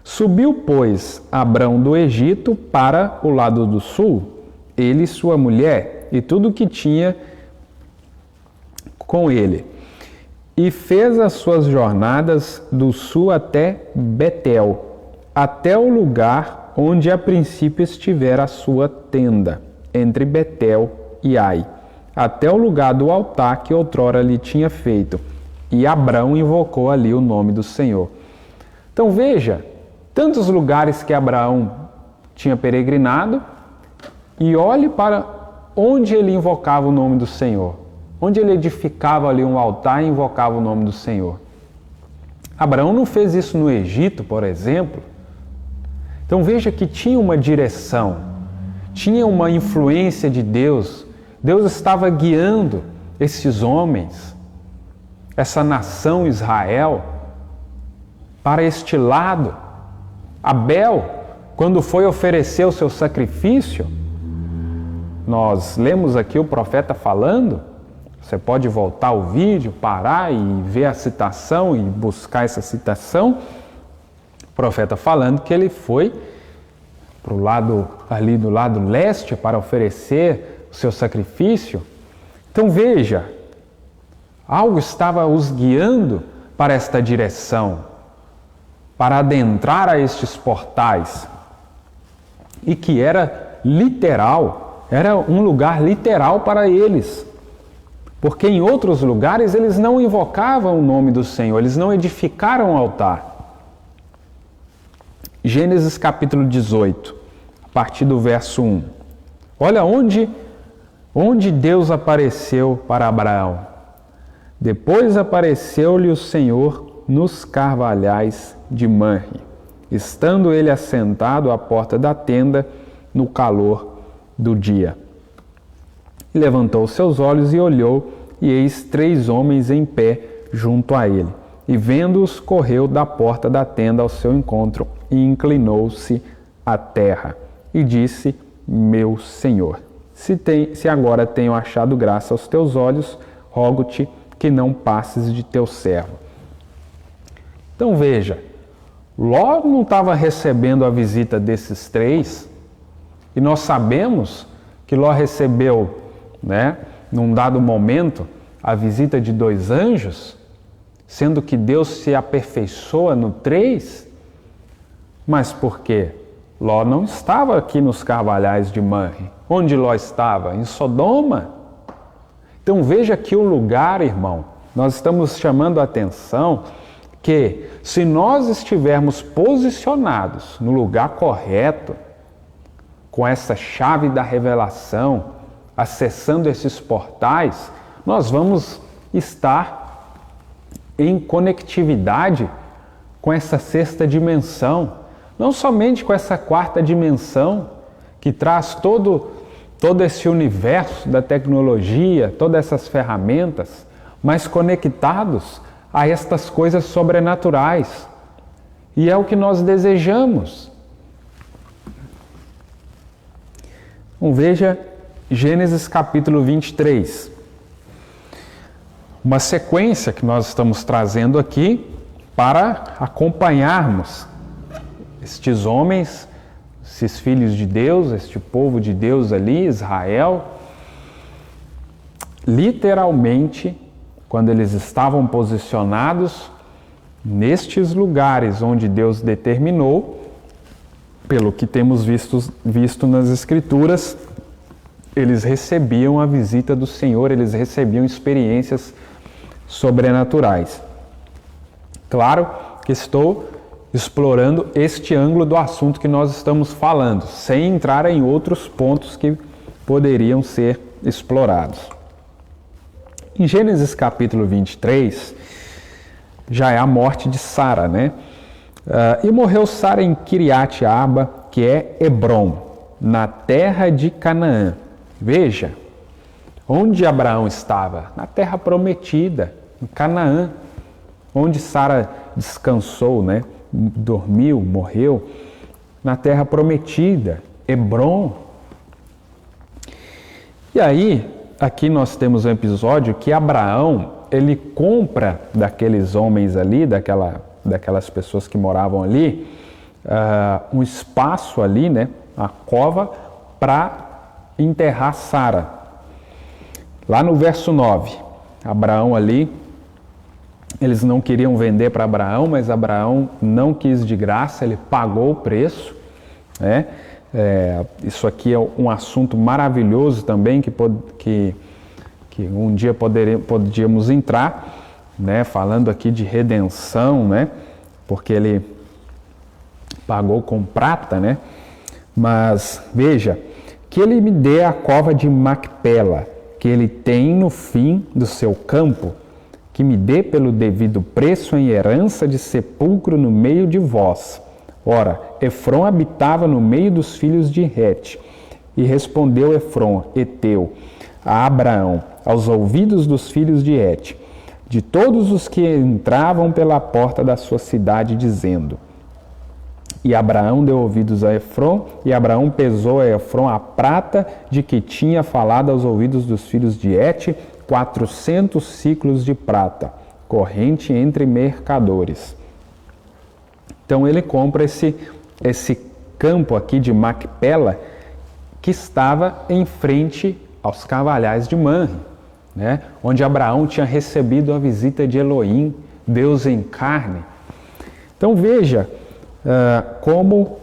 Subiu, pois, Abrão do Egito para o lado do sul, ele e sua mulher, e tudo o que tinha com ele. E fez as suas jornadas do sul até Betel, até o lugar onde a princípio estivera a sua tenda, entre Betel e Ai, até o lugar do altar que outrora lhe tinha feito. E Abrão invocou ali o nome do Senhor. Então veja, tantos lugares que Abraão tinha peregrinado, e olhe para onde ele invocava o nome do Senhor, onde ele edificava ali um altar e invocava o nome do Senhor. Abraão não fez isso no Egito, por exemplo. Então veja que tinha uma direção, tinha uma influência de Deus. Deus estava guiando esses homens, essa nação Israel, para este lado. Abel, quando foi oferecer o seu sacrifício, nós lemos aqui o profeta falando, você pode voltar o vídeo, parar e ver a citação e buscar essa citação. O profeta falando que ele foi para o lado ali do lado leste para oferecer o seu sacrifício. Então veja, algo estava os guiando para esta direção, para adentrar a estes portais, e que era literal, era um lugar literal para eles, porque em outros lugares eles não invocavam o nome do Senhor, eles não edificaram o altar. Gênesis capítulo 18, a partir do verso 1. Olha onde Deus apareceu para Abraão. Depois apareceu-lhe o Senhor nos carvalhais de Manre, estando ele assentado à porta da tenda no calor do dia. E levantou seus olhos e olhou, e eis 3 homens em pé junto a ele. E vendo-os, correu da porta da tenda ao seu encontro, e inclinou-se à terra, e disse: Meu Senhor, se agora tenho achado graça aos teus olhos, rogo-te que não passes de teu servo. Então veja, Ló não estava recebendo a visita desses 3, e nós sabemos que Ló recebeu, num dado momento, a visita de 2 anjos, sendo que Deus se aperfeiçoa no 3, mas por quê? Ló não estava aqui nos carvalhais de Manre. Onde Ló estava? Em Sodoma. Então veja que o lugar, irmão, nós estamos chamando a atenção que se nós estivermos posicionados no lugar correto, com essa chave da revelação, acessando esses portais, nós vamos estar em conectividade com essa 6ª dimensão, não somente com essa 4ª dimensão, que traz todo esse universo da tecnologia, todas essas ferramentas, mas conectados a estas coisas sobrenaturais. E é o que nós desejamos. Então, veja Gênesis capítulo 23. Uma sequência que nós estamos trazendo aqui para acompanharmos estes homens, esses filhos de Deus, este povo de Deus ali, Israel. Literalmente, quando eles estavam posicionados nestes lugares onde Deus determinou, pelo que temos visto nas Escrituras, eles recebiam a visita do Senhor, eles recebiam experiências sobrenaturais. Claro que estou explorando este ângulo do assunto que nós estamos falando, sem entrar em outros pontos que poderiam ser explorados. Em Gênesis capítulo 23, já é a morte de Sara, né? E morreu Sara em Kiriat Arba, que é Hebrom, na terra de Canaã. Veja, onde Abraão estava? Na terra prometida, em Canaã, onde Sara descansou, né? Dormiu, morreu, na terra prometida, Hebrom. E aí, aqui nós temos um episódio que Abraão, ele compra daqueles homens ali, daquelas pessoas que moravam ali, um espaço ali, né, a cova, para enterrar Sara. Lá no verso 9, Abraão ali, eles não queriam vender para Abraão, mas Abraão não quis de graça, ele pagou o preço, né? Isso aqui é um assunto maravilhoso também, que um dia podíamos entrar, né? Falando aqui de redenção, né? Porque ele pagou com prata, né? Mas veja, que ele me dê a cova de Macpela, que ele tem no fim do seu campo, que me dê pelo devido preço em herança de sepulcro no meio de vós. Ora, Efrom habitava no meio dos filhos de Het. E respondeu Efrom, Eteu, a Abraão, aos ouvidos dos filhos de Het, de todos os que entravam pela porta da sua cidade, dizendo. E Abraão deu ouvidos a Efrom, e Abraão pesou a Efrom a prata de que tinha falado aos ouvidos dos filhos de Het, 400 ciclos de prata, corrente entre mercadores. Então ele compra esse campo aqui de Macpela, que estava em frente aos Carvalhais de Manre, né? Onde Abraão tinha recebido a visita de Elohim, Deus em carne. Então veja como...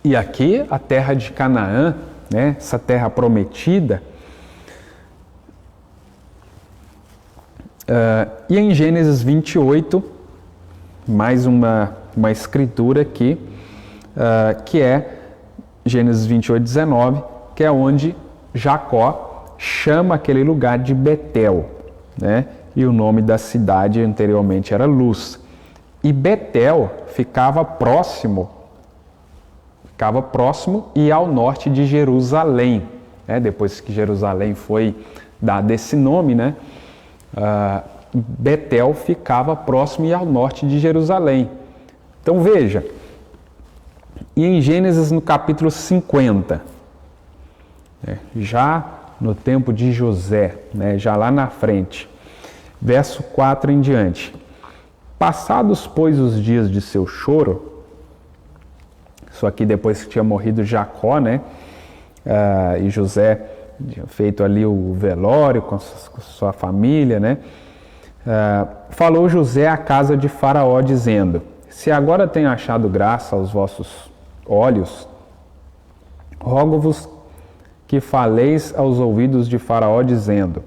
E aqui a terra de Canaã, né? Essa terra prometida. E em Gênesis 28, mais uma escritura aqui, que é Gênesis 28, 19, que é onde Jacó chama aquele lugar de Betel, né? E o nome da cidade anteriormente era Luz. E Betel ficava próximo e ao norte de Jerusalém, né? Depois que Jerusalém foi dado esse nome, né? Betel ficava próximo e ao norte de Jerusalém. Então veja, e em Gênesis no capítulo 50, já no tempo de José, né, já lá na frente, verso 4 em diante. Passados, pois, os dias de seu choro, isso aqui depois que tinha morrido Jacó, né, e José tinha feito ali o velório com sua família, né? Falou José à casa de Faraó, dizendo: se agora tenho achado graça aos vossos olhos, rogo-vos que faleis aos ouvidos de Faraó, dizendo: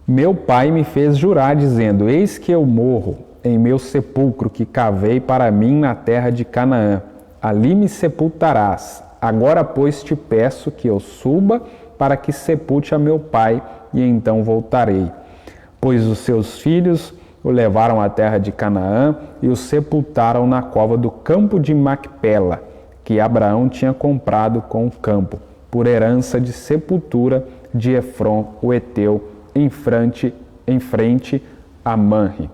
meu pai me fez jurar, dizendo: eis que eu morro em meu sepulcro que cavei para mim na terra de Canaã, ali me sepultarás. Agora, pois, te peço que eu suba para que sepulte a meu pai, e então voltarei. Pois os seus filhos o levaram à terra de Canaã e o sepultaram na cova do campo de Macpela, que Abraão tinha comprado com o campo, por herança de sepultura de Efrom, o Eteu, em frente a Manre.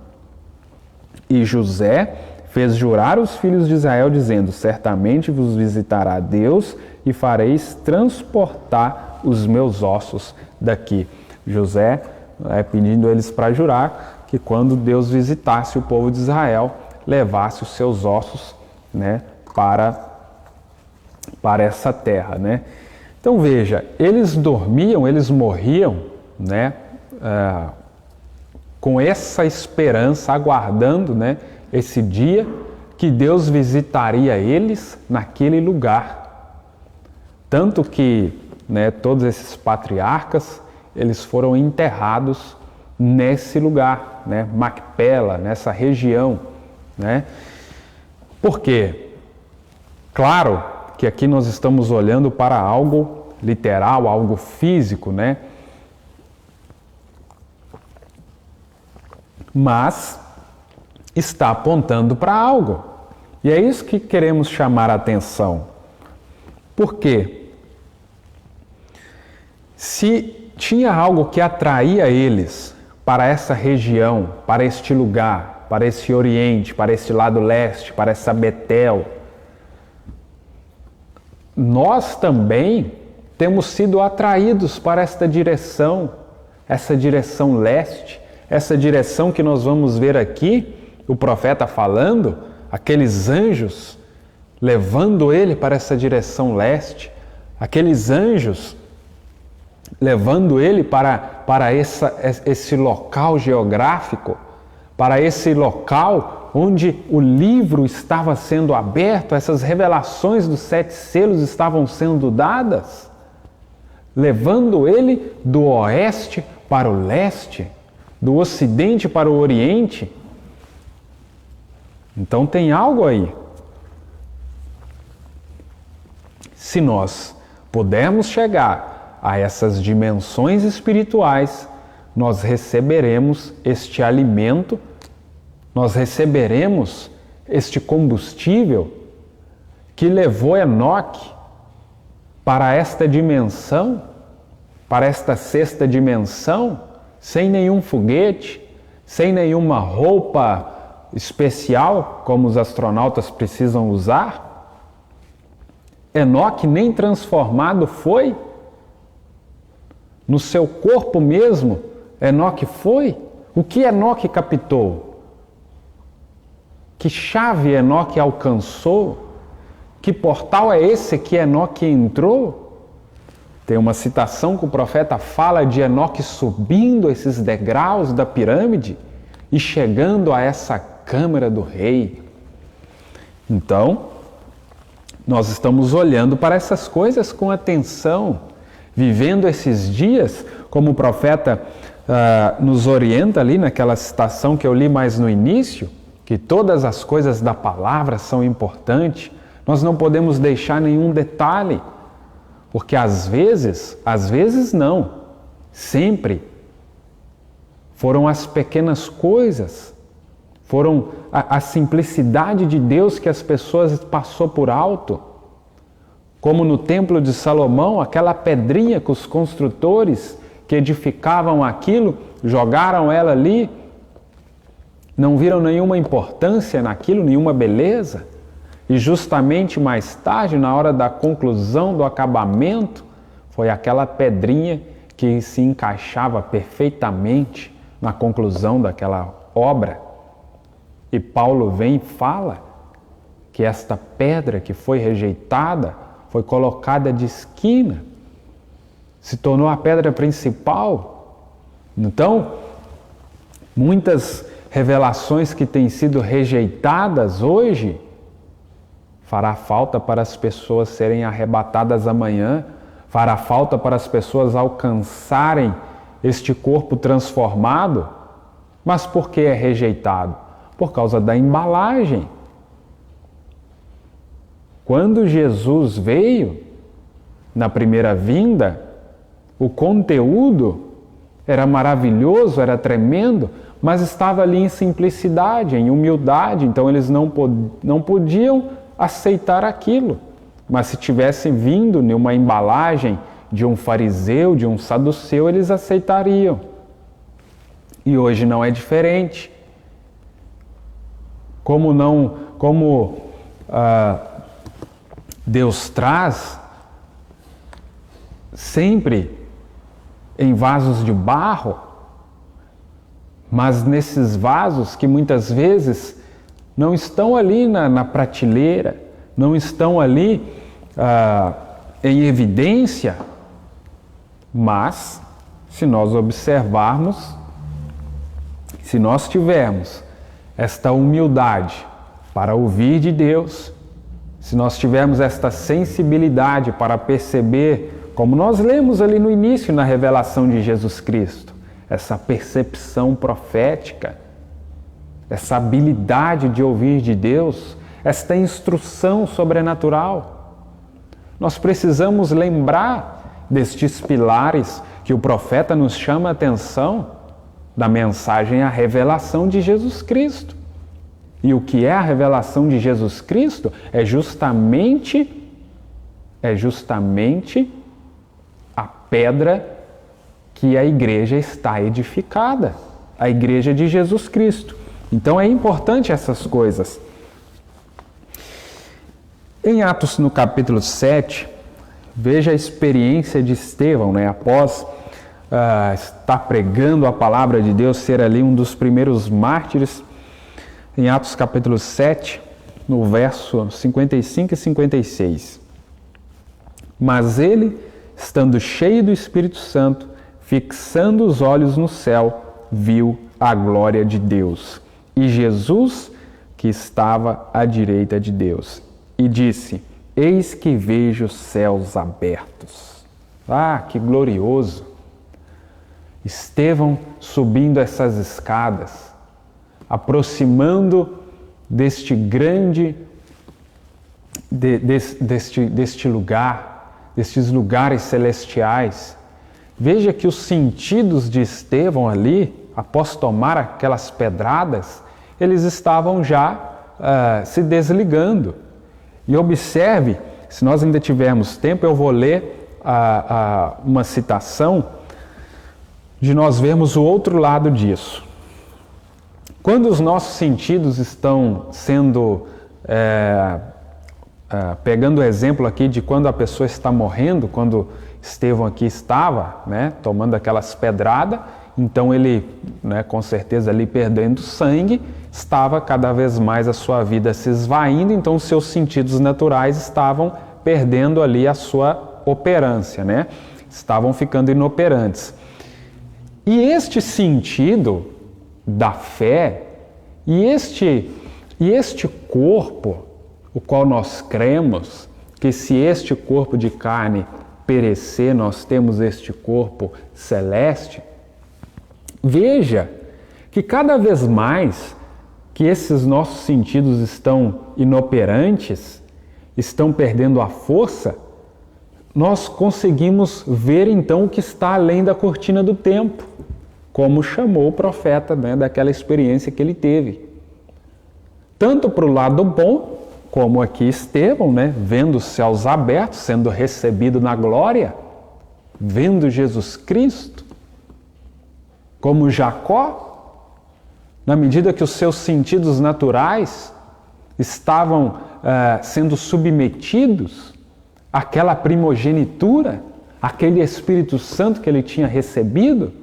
E José fez jurar os filhos de Israel, dizendo: certamente vos visitará Deus e fareis transportar os meus ossos daqui. José pedindo eles para jurar que quando Deus visitasse o povo de Israel, levasse os seus ossos, né, para essa terra, né? Então veja, eles dormiam, eles morriam, né, com essa esperança, aguardando, né, esse dia que Deus visitaria eles naquele lugar. Tanto que, né, todos esses patriarcas, eles foram enterrados nesse lugar, né, Macpela, nessa região, né? Por quê? Claro que aqui nós estamos olhando para algo literal, algo físico, né? Mas está apontando para algo. E é isso que queremos chamar a atenção. Por quê? Se tinha algo que atraía eles para essa região, para este lugar, para esse Oriente, para esse lado leste, para essa Betel, nós também temos sido atraídos para esta direção leste, essa direção que nós vamos ver aqui, o profeta falando, aqueles anjos levando ele para essa direção leste, aqueles anjos levando ele para esse local geográfico, para esse local onde o livro estava sendo aberto, essas revelações dos 7 selos estavam sendo dadas, levando ele do oeste para o leste, do ocidente para o oriente. Então tem algo aí. Se nós pudermos chegar a essas dimensões espirituais, nós receberemos este alimento, nós receberemos este combustível que levou Enoque para esta dimensão, para esta 6ª dimensão, sem nenhum foguete, sem nenhuma roupa especial, como os astronautas precisam usar. Enoque nem transformado foi. No seu corpo mesmo, Enoque foi. O que Enoque captou? Que chave Enoque alcançou? Que portal é esse que Enoque entrou? Tem uma citação que o profeta fala de Enoque subindo esses degraus da pirâmide e chegando a essa câmara do rei. Então, nós estamos olhando para essas coisas com atenção, vivendo esses dias, como o profeta nos orienta ali naquela citação que eu li mais no início, que todas as coisas da palavra são importantes, nós não podemos deixar nenhum detalhe, porque às vezes não, sempre foram as pequenas coisas, foram a simplicidade de Deus que as pessoas passou por alto, como no templo de Salomão, aquela pedrinha que os construtores que edificavam aquilo, jogaram ela ali, não viram nenhuma importância naquilo, nenhuma beleza, e justamente mais tarde, na hora da conclusão, do acabamento, foi aquela pedrinha que se encaixava perfeitamente na conclusão daquela obra. E Paulo vem e fala que esta pedra que foi rejeitada foi colocada de esquina, se tornou a pedra principal. Então, muitas revelações que têm sido rejeitadas hoje, fará falta para as pessoas serem arrebatadas amanhã, fará falta para as pessoas alcançarem este corpo transformado. Mas por que é rejeitado? Por causa da embalagem. Quando Jesus veio, na primeira vinda, o conteúdo era maravilhoso, era tremendo, mas estava ali em simplicidade, em humildade, então eles não podiam aceitar aquilo. Mas se tivesse vindo numa embalagem de um fariseu, de um saduceu, eles aceitariam. E hoje não é diferente. como Deus traz sempre em vasos de barro, mas nesses vasos que muitas vezes não estão ali na prateleira, não estão ali em evidência, mas se nós observarmos, se nós tivermos esta humildade para ouvir de Deus, se nós tivermos esta sensibilidade para perceber, como nós lemos ali no início na revelação de Jesus Cristo, essa percepção profética, essa habilidade de ouvir de Deus, esta instrução sobrenatural, nós precisamos lembrar destes pilares que o profeta nos chama a atenção da mensagem, a revelação de Jesus Cristo. E o que é a revelação de Jesus Cristo? É justamente a pedra que a igreja está edificada, a igreja de Jesus Cristo. Então é importante essas coisas. Em Atos, no capítulo 7, veja a experiência de Estevão, né? Após estar pregando a palavra de Deus, ser ali um dos primeiros mártires. Em Atos capítulo 7, no verso 55 e 56. Mas ele, estando cheio do Espírito Santo, fixando os olhos no céu, viu a glória de Deus e Jesus que estava à direita de Deus. E disse: eis que vejo os céus abertos. Ah, que glorioso! Estevão subindo essas escadas, aproximando deste grande, deste lugar, destes lugares celestiais. Veja que os sentidos de Estevão ali, após tomar aquelas pedradas, eles estavam já se desligando. E observe, se nós ainda tivermos tempo, eu vou ler uma citação de nós vermos o outro lado disso. Quando os nossos sentidos estão sendo, pegando o exemplo aqui de quando a pessoa está morrendo, quando Estevão aqui estava, né, tomando aquelas pedradas, então ele, né, com certeza ali perdendo sangue, estava cada vez mais a sua vida se esvaindo, então os seus sentidos naturais estavam perdendo ali a sua operância, né? Estavam ficando inoperantes. E este sentido da fé e este corpo, o qual nós cremos, que se este corpo de carne perecer, nós temos este corpo celeste, veja que cada vez mais que esses nossos sentidos estão inoperantes, estão perdendo a força, nós conseguimos ver então o que está além da cortina do tempo, como chamou o profeta, né, daquela experiência que ele teve. Tanto para o lado bom, como aqui Estevão, né, vendo os céus abertos, sendo recebido na glória, vendo Jesus Cristo, como Jacó, na medida que os seus sentidos naturais estavam sendo submetidos àquela primogenitura, aquele Espírito Santo que ele tinha recebido,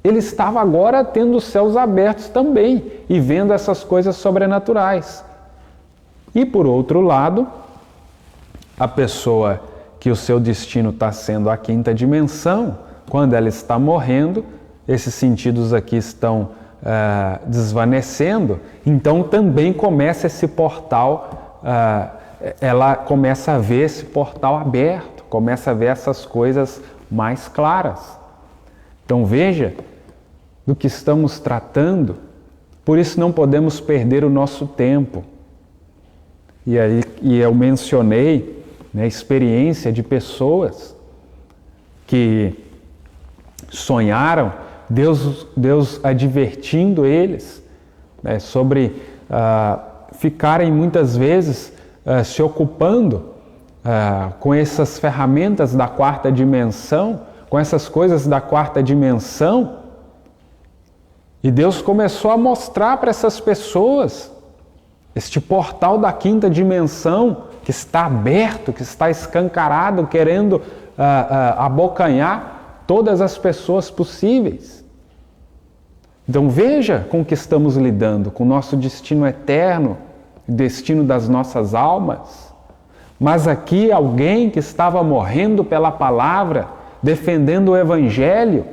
ele estava agora tendo os céus abertos também e vendo essas coisas sobrenaturais. E por outro lado, a pessoa que o seu destino está sendo a quinta dimensão, quando ela está morrendo, esses sentidos aqui estão desvanecendo, então também começa esse portal, ela começa a ver esse portal aberto, começa a ver essas coisas mais claras. Então veja do que estamos tratando, por isso não podemos perder o nosso tempo. E eu mencionei, né, a experiência de pessoas que sonharam, Deus advertindo eles, né, sobre ficarem muitas vezes se ocupando com essas ferramentas da quarta dimensão, com essas coisas da quarta dimensão, e Deus começou a mostrar para essas pessoas este portal da quinta dimensão que está aberto, que está escancarado, querendo abocanhar todas as pessoas possíveis. Então veja com o que estamos lidando, com o nosso destino eterno, o destino das nossas almas. Mas aqui alguém que estava morrendo pela palavra, defendendo o Evangelho.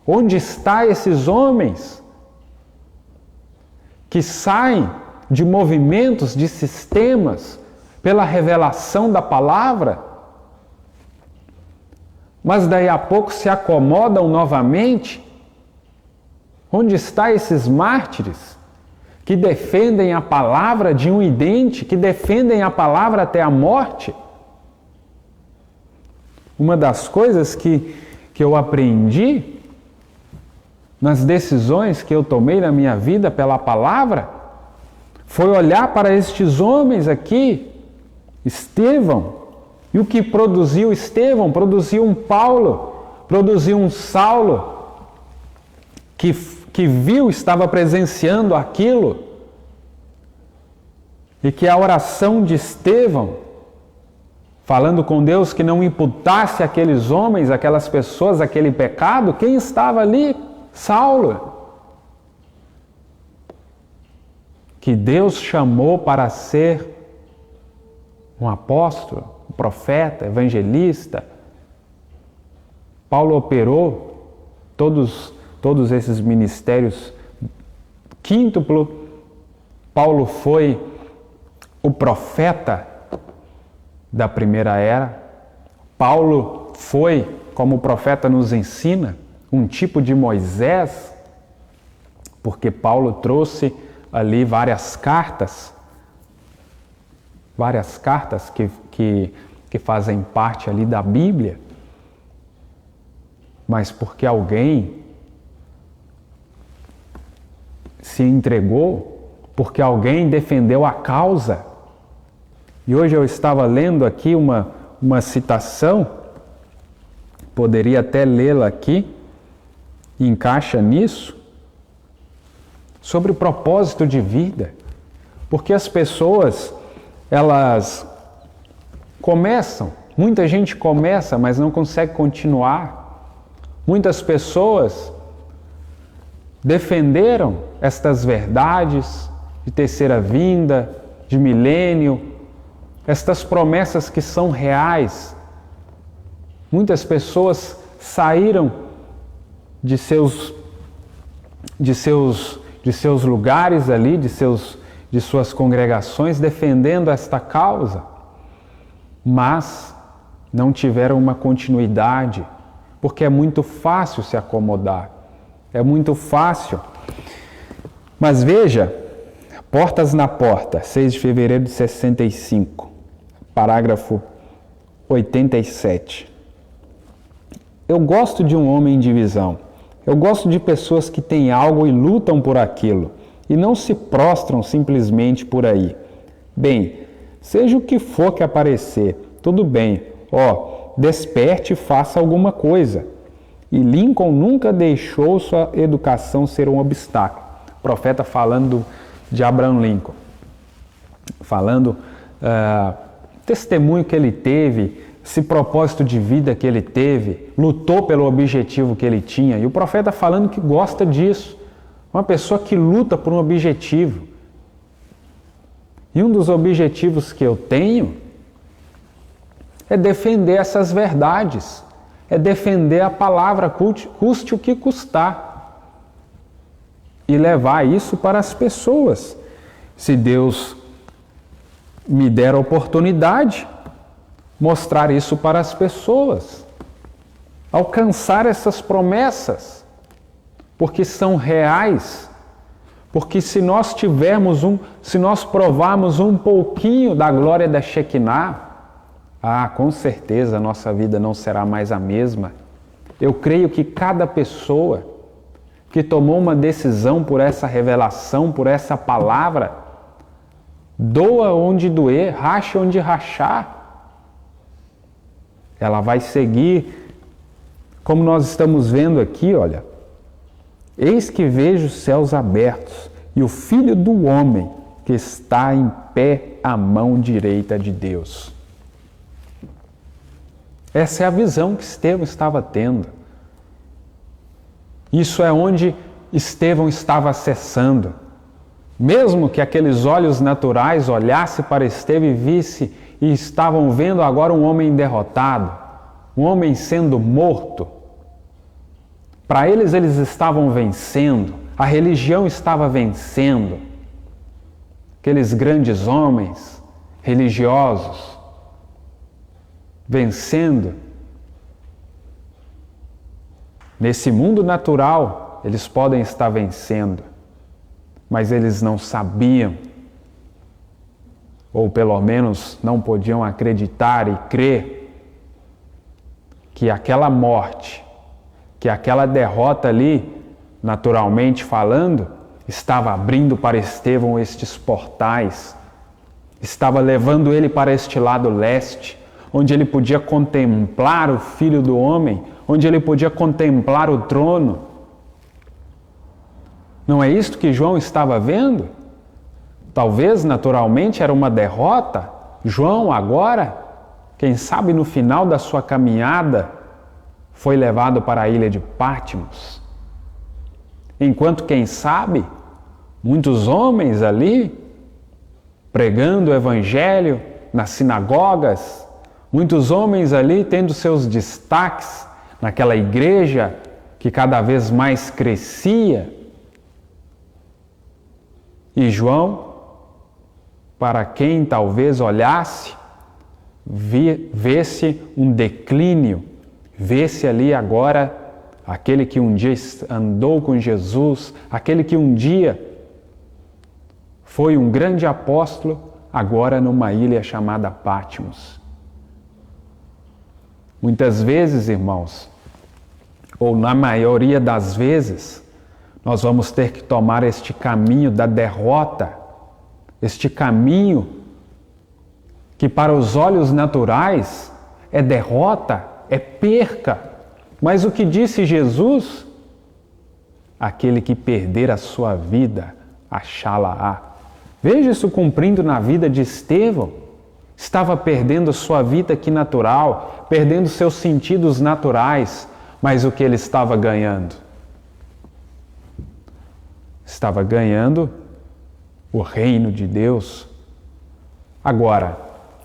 Onde estão esses homens que saem de movimentos, de sistemas, pela revelação da palavra, mas daí a pouco se acomodam novamente? Onde estão esses mártires que defendem a palavra de um idente, que defendem a palavra até a morte? Uma das coisas que eu aprendi nas decisões que eu tomei na minha vida pela palavra foi olhar para estes homens aqui, Estevão, e o que produziu Estevão? Produziu um Paulo, produziu um Saulo, que viu, estava presenciando aquilo, e que a oração de Estevão, falando com Deus que não imputasse àqueles homens, aquelas pessoas, aquele pecado, quem estava ali? Saulo. Que Deus chamou para ser um apóstolo, um profeta, evangelista. Paulo operou todos esses ministérios quíntuplo. Paulo foi o profeta da primeira era. Paulo foi, como o profeta nos ensina, um tipo de Moisés, porque Paulo trouxe ali várias cartas que fazem parte ali da Bíblia, mas porque alguém se entregou, porque alguém defendeu a causa. E hoje eu estava lendo aqui uma citação, poderia até lê-la aqui, e encaixa nisso, sobre o propósito de vida. Porque as pessoas, elas começam, muita gente começa, mas não consegue continuar. Muitas pessoas defenderam estas verdades de terceira vinda, de milênio, estas promessas que são reais. Muitas pessoas saíram de seus lugares ali, de suas congregações, defendendo esta causa, mas não tiveram uma continuidade, porque é muito fácil se acomodar, é muito fácil. Mas veja, Portas na Porta, 6 de fevereiro de 65, parágrafo 87. Eu gosto de um homem de visão. Eu gosto de pessoas que têm algo e lutam por aquilo, e não se prostram simplesmente por aí. Bem, seja o que for que aparecer, tudo bem, desperte e faça alguma coisa. E Lincoln nunca deixou sua educação ser um obstáculo. O profeta falando de Abraham Lincoln, falando testemunho que ele teve, esse propósito de vida que ele teve, lutou pelo objetivo que ele tinha. E o profeta falando que gosta disso. Uma pessoa que luta por um objetivo. E um dos objetivos que eu tenho é defender essas verdades. É defender a palavra, custe o que custar. E levar isso para as pessoas. Se Deus me der a oportunidade, mostrar isso para as pessoas, alcançar essas promessas, porque são reais, porque se nós provarmos um pouquinho da glória da Shekinah, com certeza a nossa vida não será mais a mesma. Eu creio que cada pessoa que tomou uma decisão por essa revelação, por essa palavra, doa onde doer, racha onde rachar, ela vai seguir, como nós estamos vendo aqui, olha. Eis que vejo os céus abertos e o Filho do Homem que está em pé à mão direita de Deus. Essa é a visão que Estevão estava tendo. Isso é onde Estevão estava acessando. Mesmo que aqueles olhos naturais olhassem para Estevão e vissem e estavam vendo agora um homem derrotado, um homem sendo morto. Para eles estavam vencendo, a religião estava vencendo. Aqueles grandes homens religiosos vencendo. Nesse mundo natural, eles podem estar vencendo, mas eles não sabiam, ou pelo menos não podiam acreditar e crer que aquela morte, que aquela derrota ali, naturalmente falando, estava abrindo para Estevão estes portais, estava levando ele para este lado leste, onde ele podia contemplar o Filho do Homem, onde ele podia contemplar o trono. Não é isto que João estava vendo? Talvez, naturalmente, era uma derrota. João, agora, quem sabe no final da sua caminhada, foi levado para a ilha de Patmos. Enquanto, quem sabe, muitos homens ali, pregando o Evangelho nas sinagogas, muitos homens ali tendo seus destaques naquela igreja que cada vez mais crescia. E João, para quem talvez olhasse, vê-se um declínio, vê-se ali agora aquele que um dia andou com Jesus, aquele que um dia foi um grande apóstolo, agora numa ilha chamada Patmos. Muitas vezes, irmãos, ou na maioria das vezes, nós vamos ter que tomar este caminho da derrota, este caminho que para os olhos naturais é derrota, é perca. Mas o que disse Jesus? Aquele que perder a sua vida, achá-la-á. Veja isso cumprindo na vida de Estevão. Estava perdendo sua vida aqui natural, perdendo seus sentidos naturais, mas o que ele estava ganhando? Estava ganhando o reino de Deus. Agora,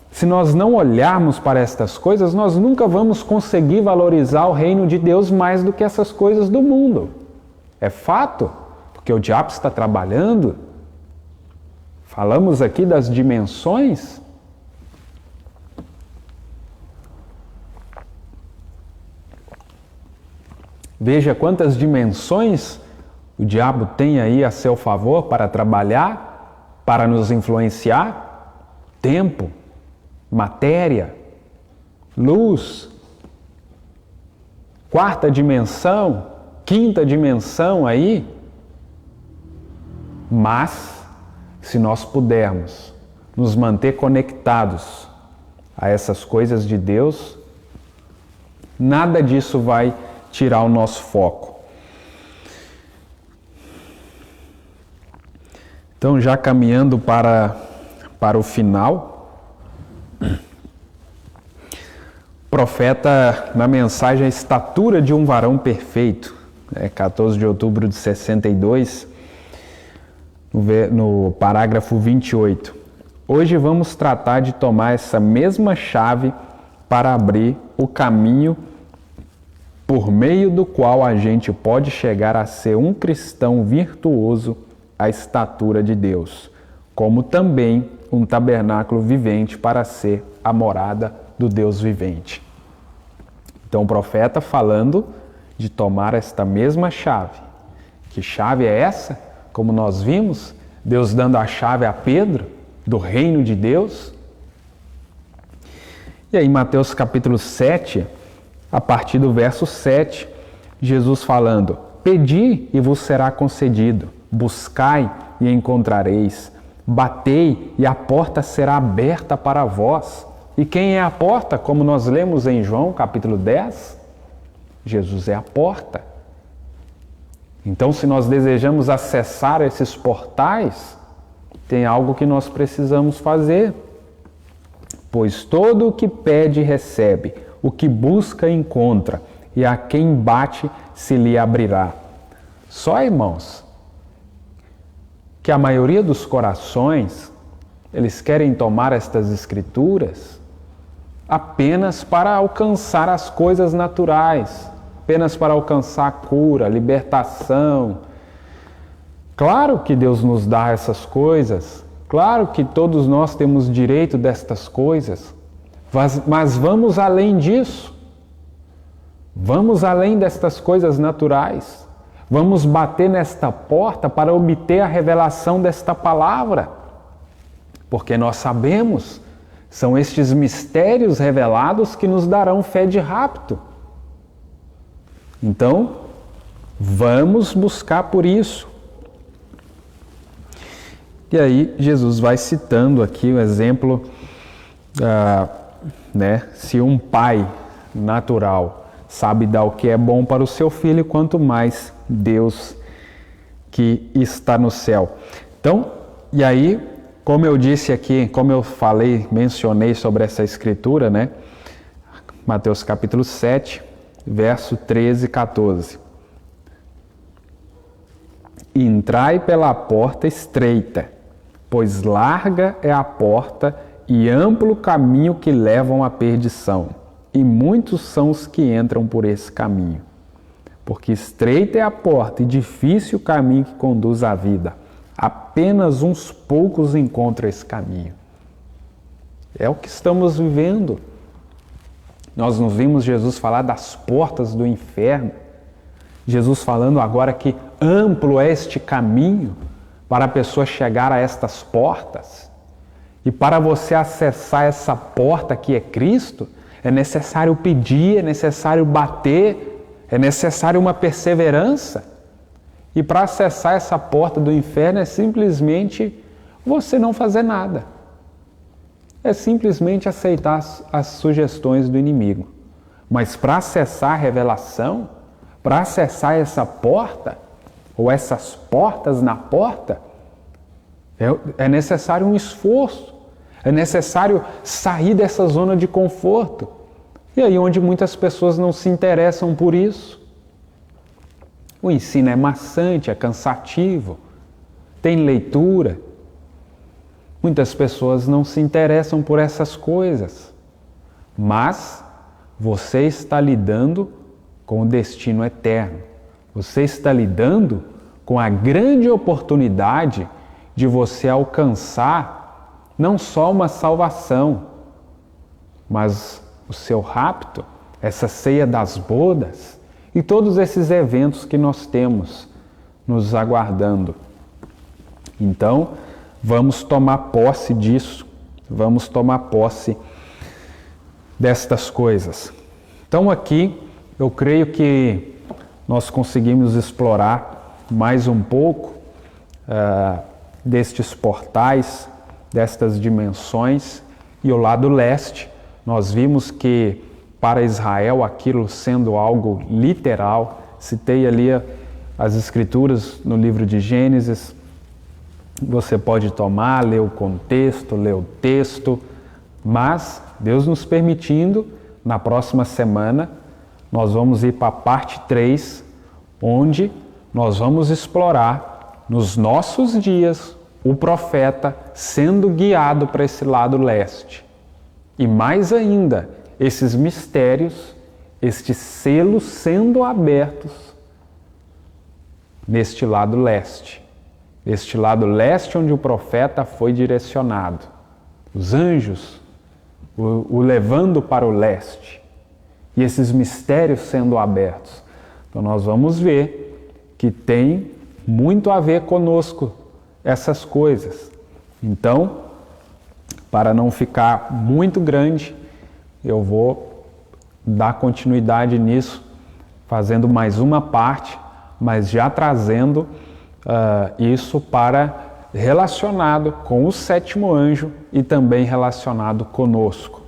se nós não olharmos para estas coisas, nós nunca vamos conseguir valorizar o reino de Deus mais do que essas coisas do mundo. É fato, porque o diabo está trabalhando. Falamos aqui das dimensões. Veja quantas dimensões o diabo tem aí a seu favor para trabalhar, para nos influenciar. Tempo, matéria, luz, quarta dimensão, quinta dimensão aí. Mas, se nós pudermos nos manter conectados a essas coisas de Deus, nada disso vai tirar o nosso foco. Então, já caminhando para o final, o profeta, na mensagem A Estatura de um Varão Perfeito, 14 de outubro de 62, no parágrafo 28. Hoje vamos tratar de tomar essa mesma chave para abrir o caminho por meio do qual a gente pode chegar a ser um cristão virtuoso à estatura de Deus, como também um tabernáculo vivente para ser a morada do Deus vivente. Então o profeta falando de tomar esta mesma chave. Que chave é essa? Como nós vimos, Deus dando a chave a Pedro do reino de Deus. E aí, Mateus capítulo 7, a partir do verso 7, Jesus falando: Pedi e vos será concedido, buscai e encontrareis, batei e a porta será aberta para vós. E quem é a porta? Como nós lemos em João capítulo 10, Jesus é a porta. Então, se nós desejamos acessar esses portais, tem algo que nós precisamos fazer. Pois todo o que pede recebe, o que busca encontra, e a quem bate se lhe abrirá. Só, irmãos, que a maioria dos corações, eles querem tomar estas escrituras apenas para alcançar as coisas naturais, apenas para alcançar a cura, a libertação. Claro que Deus nos dá essas coisas, claro que todos nós temos direito destas coisas, mas vamos além disso. Vamos além destas coisas naturais. Vamos bater nesta porta para obter a revelação desta palavra. Porque nós sabemos, são estes mistérios revelados que nos darão fé de rapto. Então, vamos buscar por isso. E aí, Jesus vai citando aqui o exemplo, se um pai natural sabe dar o que é bom para o seu filho, quanto mais Deus que está no céu. Então, e aí, como eu disse aqui, como eu mencionei sobre essa escritura, Mateus capítulo 7, verso 13 e 14. Entrai pela porta estreita, pois larga é a porta e amplo o caminho que levam à perdição, e muitos são os que entram por esse caminho. Porque estreita é a porta e difícil o caminho que conduz à vida. Apenas uns poucos encontram esse caminho. É o que estamos vivendo. Nós não vimos Jesus falar das portas do inferno. Jesus falando agora que amplo é este caminho para a pessoa chegar a estas portas. E para você acessar essa porta que é Cristo, é necessário pedir, é necessário bater, é necessário uma perseverança. E para acessar essa porta do inferno é simplesmente você não fazer nada. É simplesmente aceitar as sugestões do inimigo. Mas para acessar a revelação, para acessar essa porta, ou essas portas na porta, é necessário um esforço, é necessário sair dessa zona de conforto. E aí onde muitas pessoas não se interessam por isso. O ensino é maçante, é cansativo, tem leitura. Muitas pessoas não se interessam por essas coisas, mas você está lidando com o destino eterno. Você está lidando com a grande oportunidade de você alcançar não só uma salvação, mas o seu rapto, essa ceia das bodas e todos esses eventos que nós temos nos aguardando. Então, vamos tomar posse disso, vamos tomar posse destas coisas. Então aqui, eu creio que nós conseguimos explorar mais um pouco destes portais, destas dimensões, e o lado leste, nós vimos que para Israel aquilo sendo algo literal, citei ali as escrituras no livro de Gênesis, você pode tomar, ler o contexto, ler o texto, mas Deus nos permitindo, na próxima semana, nós vamos ir para a parte 3, onde nós vamos explorar, nos nossos dias, o profeta sendo guiado para esse lado leste. E mais ainda, esses mistérios, estes selos sendo abertos neste lado leste. Este lado leste onde o profeta foi direcionado. Os anjos o levando para o leste. E esses mistérios sendo abertos. Então nós vamos ver que tem muito a ver conosco essas coisas. Então, para não ficar muito grande, eu vou dar continuidade nisso, fazendo mais uma parte, mas já trazendo isso relacionado com o sétimo anjo e também relacionado conosco,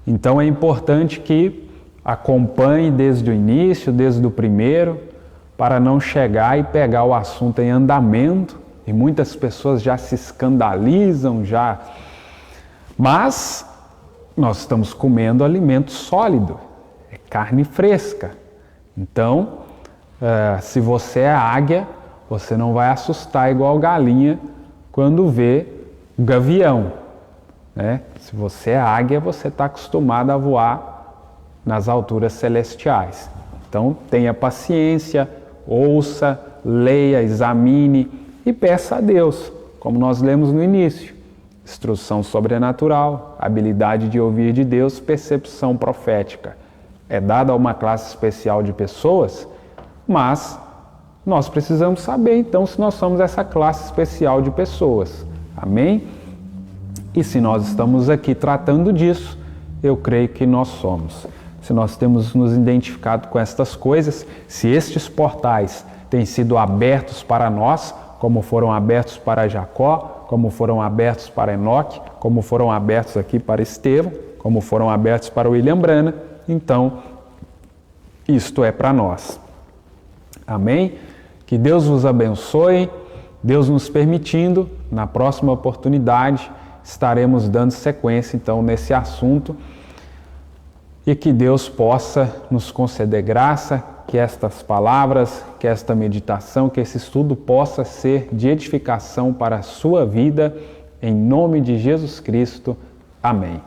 Então é importante que acompanhe desde o início, desde o primeiro, para não chegar e pegar o assunto em andamento, e muitas pessoas já se escandalizam, mas nós estamos comendo alimento sólido, é carne fresca. Então, se você é águia, você não vai assustar igual galinha quando vê o gavião, né? Se você é águia, você está acostumado a voar nas alturas celestiais. Então, tenha paciência, ouça, leia, examine e peça a Deus, como nós lemos no início. Instrução sobrenatural, habilidade de ouvir de Deus, percepção profética. É dada a uma classe especial de pessoas, mas nós precisamos saber então se nós somos essa classe especial de pessoas. Amém? E se nós estamos aqui tratando disso, eu creio que nós somos. Se nós temos nos identificado com estas coisas, se estes portais têm sido abertos para nós, como foram abertos para Jacó, como foram abertos para Enoque, como foram abertos aqui para Estevão, como foram abertos para William Branham, então isto é para nós. Amém? Que Deus vos abençoe, Deus nos permitindo, na próxima oportunidade estaremos dando sequência então nesse assunto e que Deus possa nos conceder graça, que estas palavras, que esta meditação, que esse estudo possa ser de edificação para a sua vida, em nome de Jesus Cristo. Amém.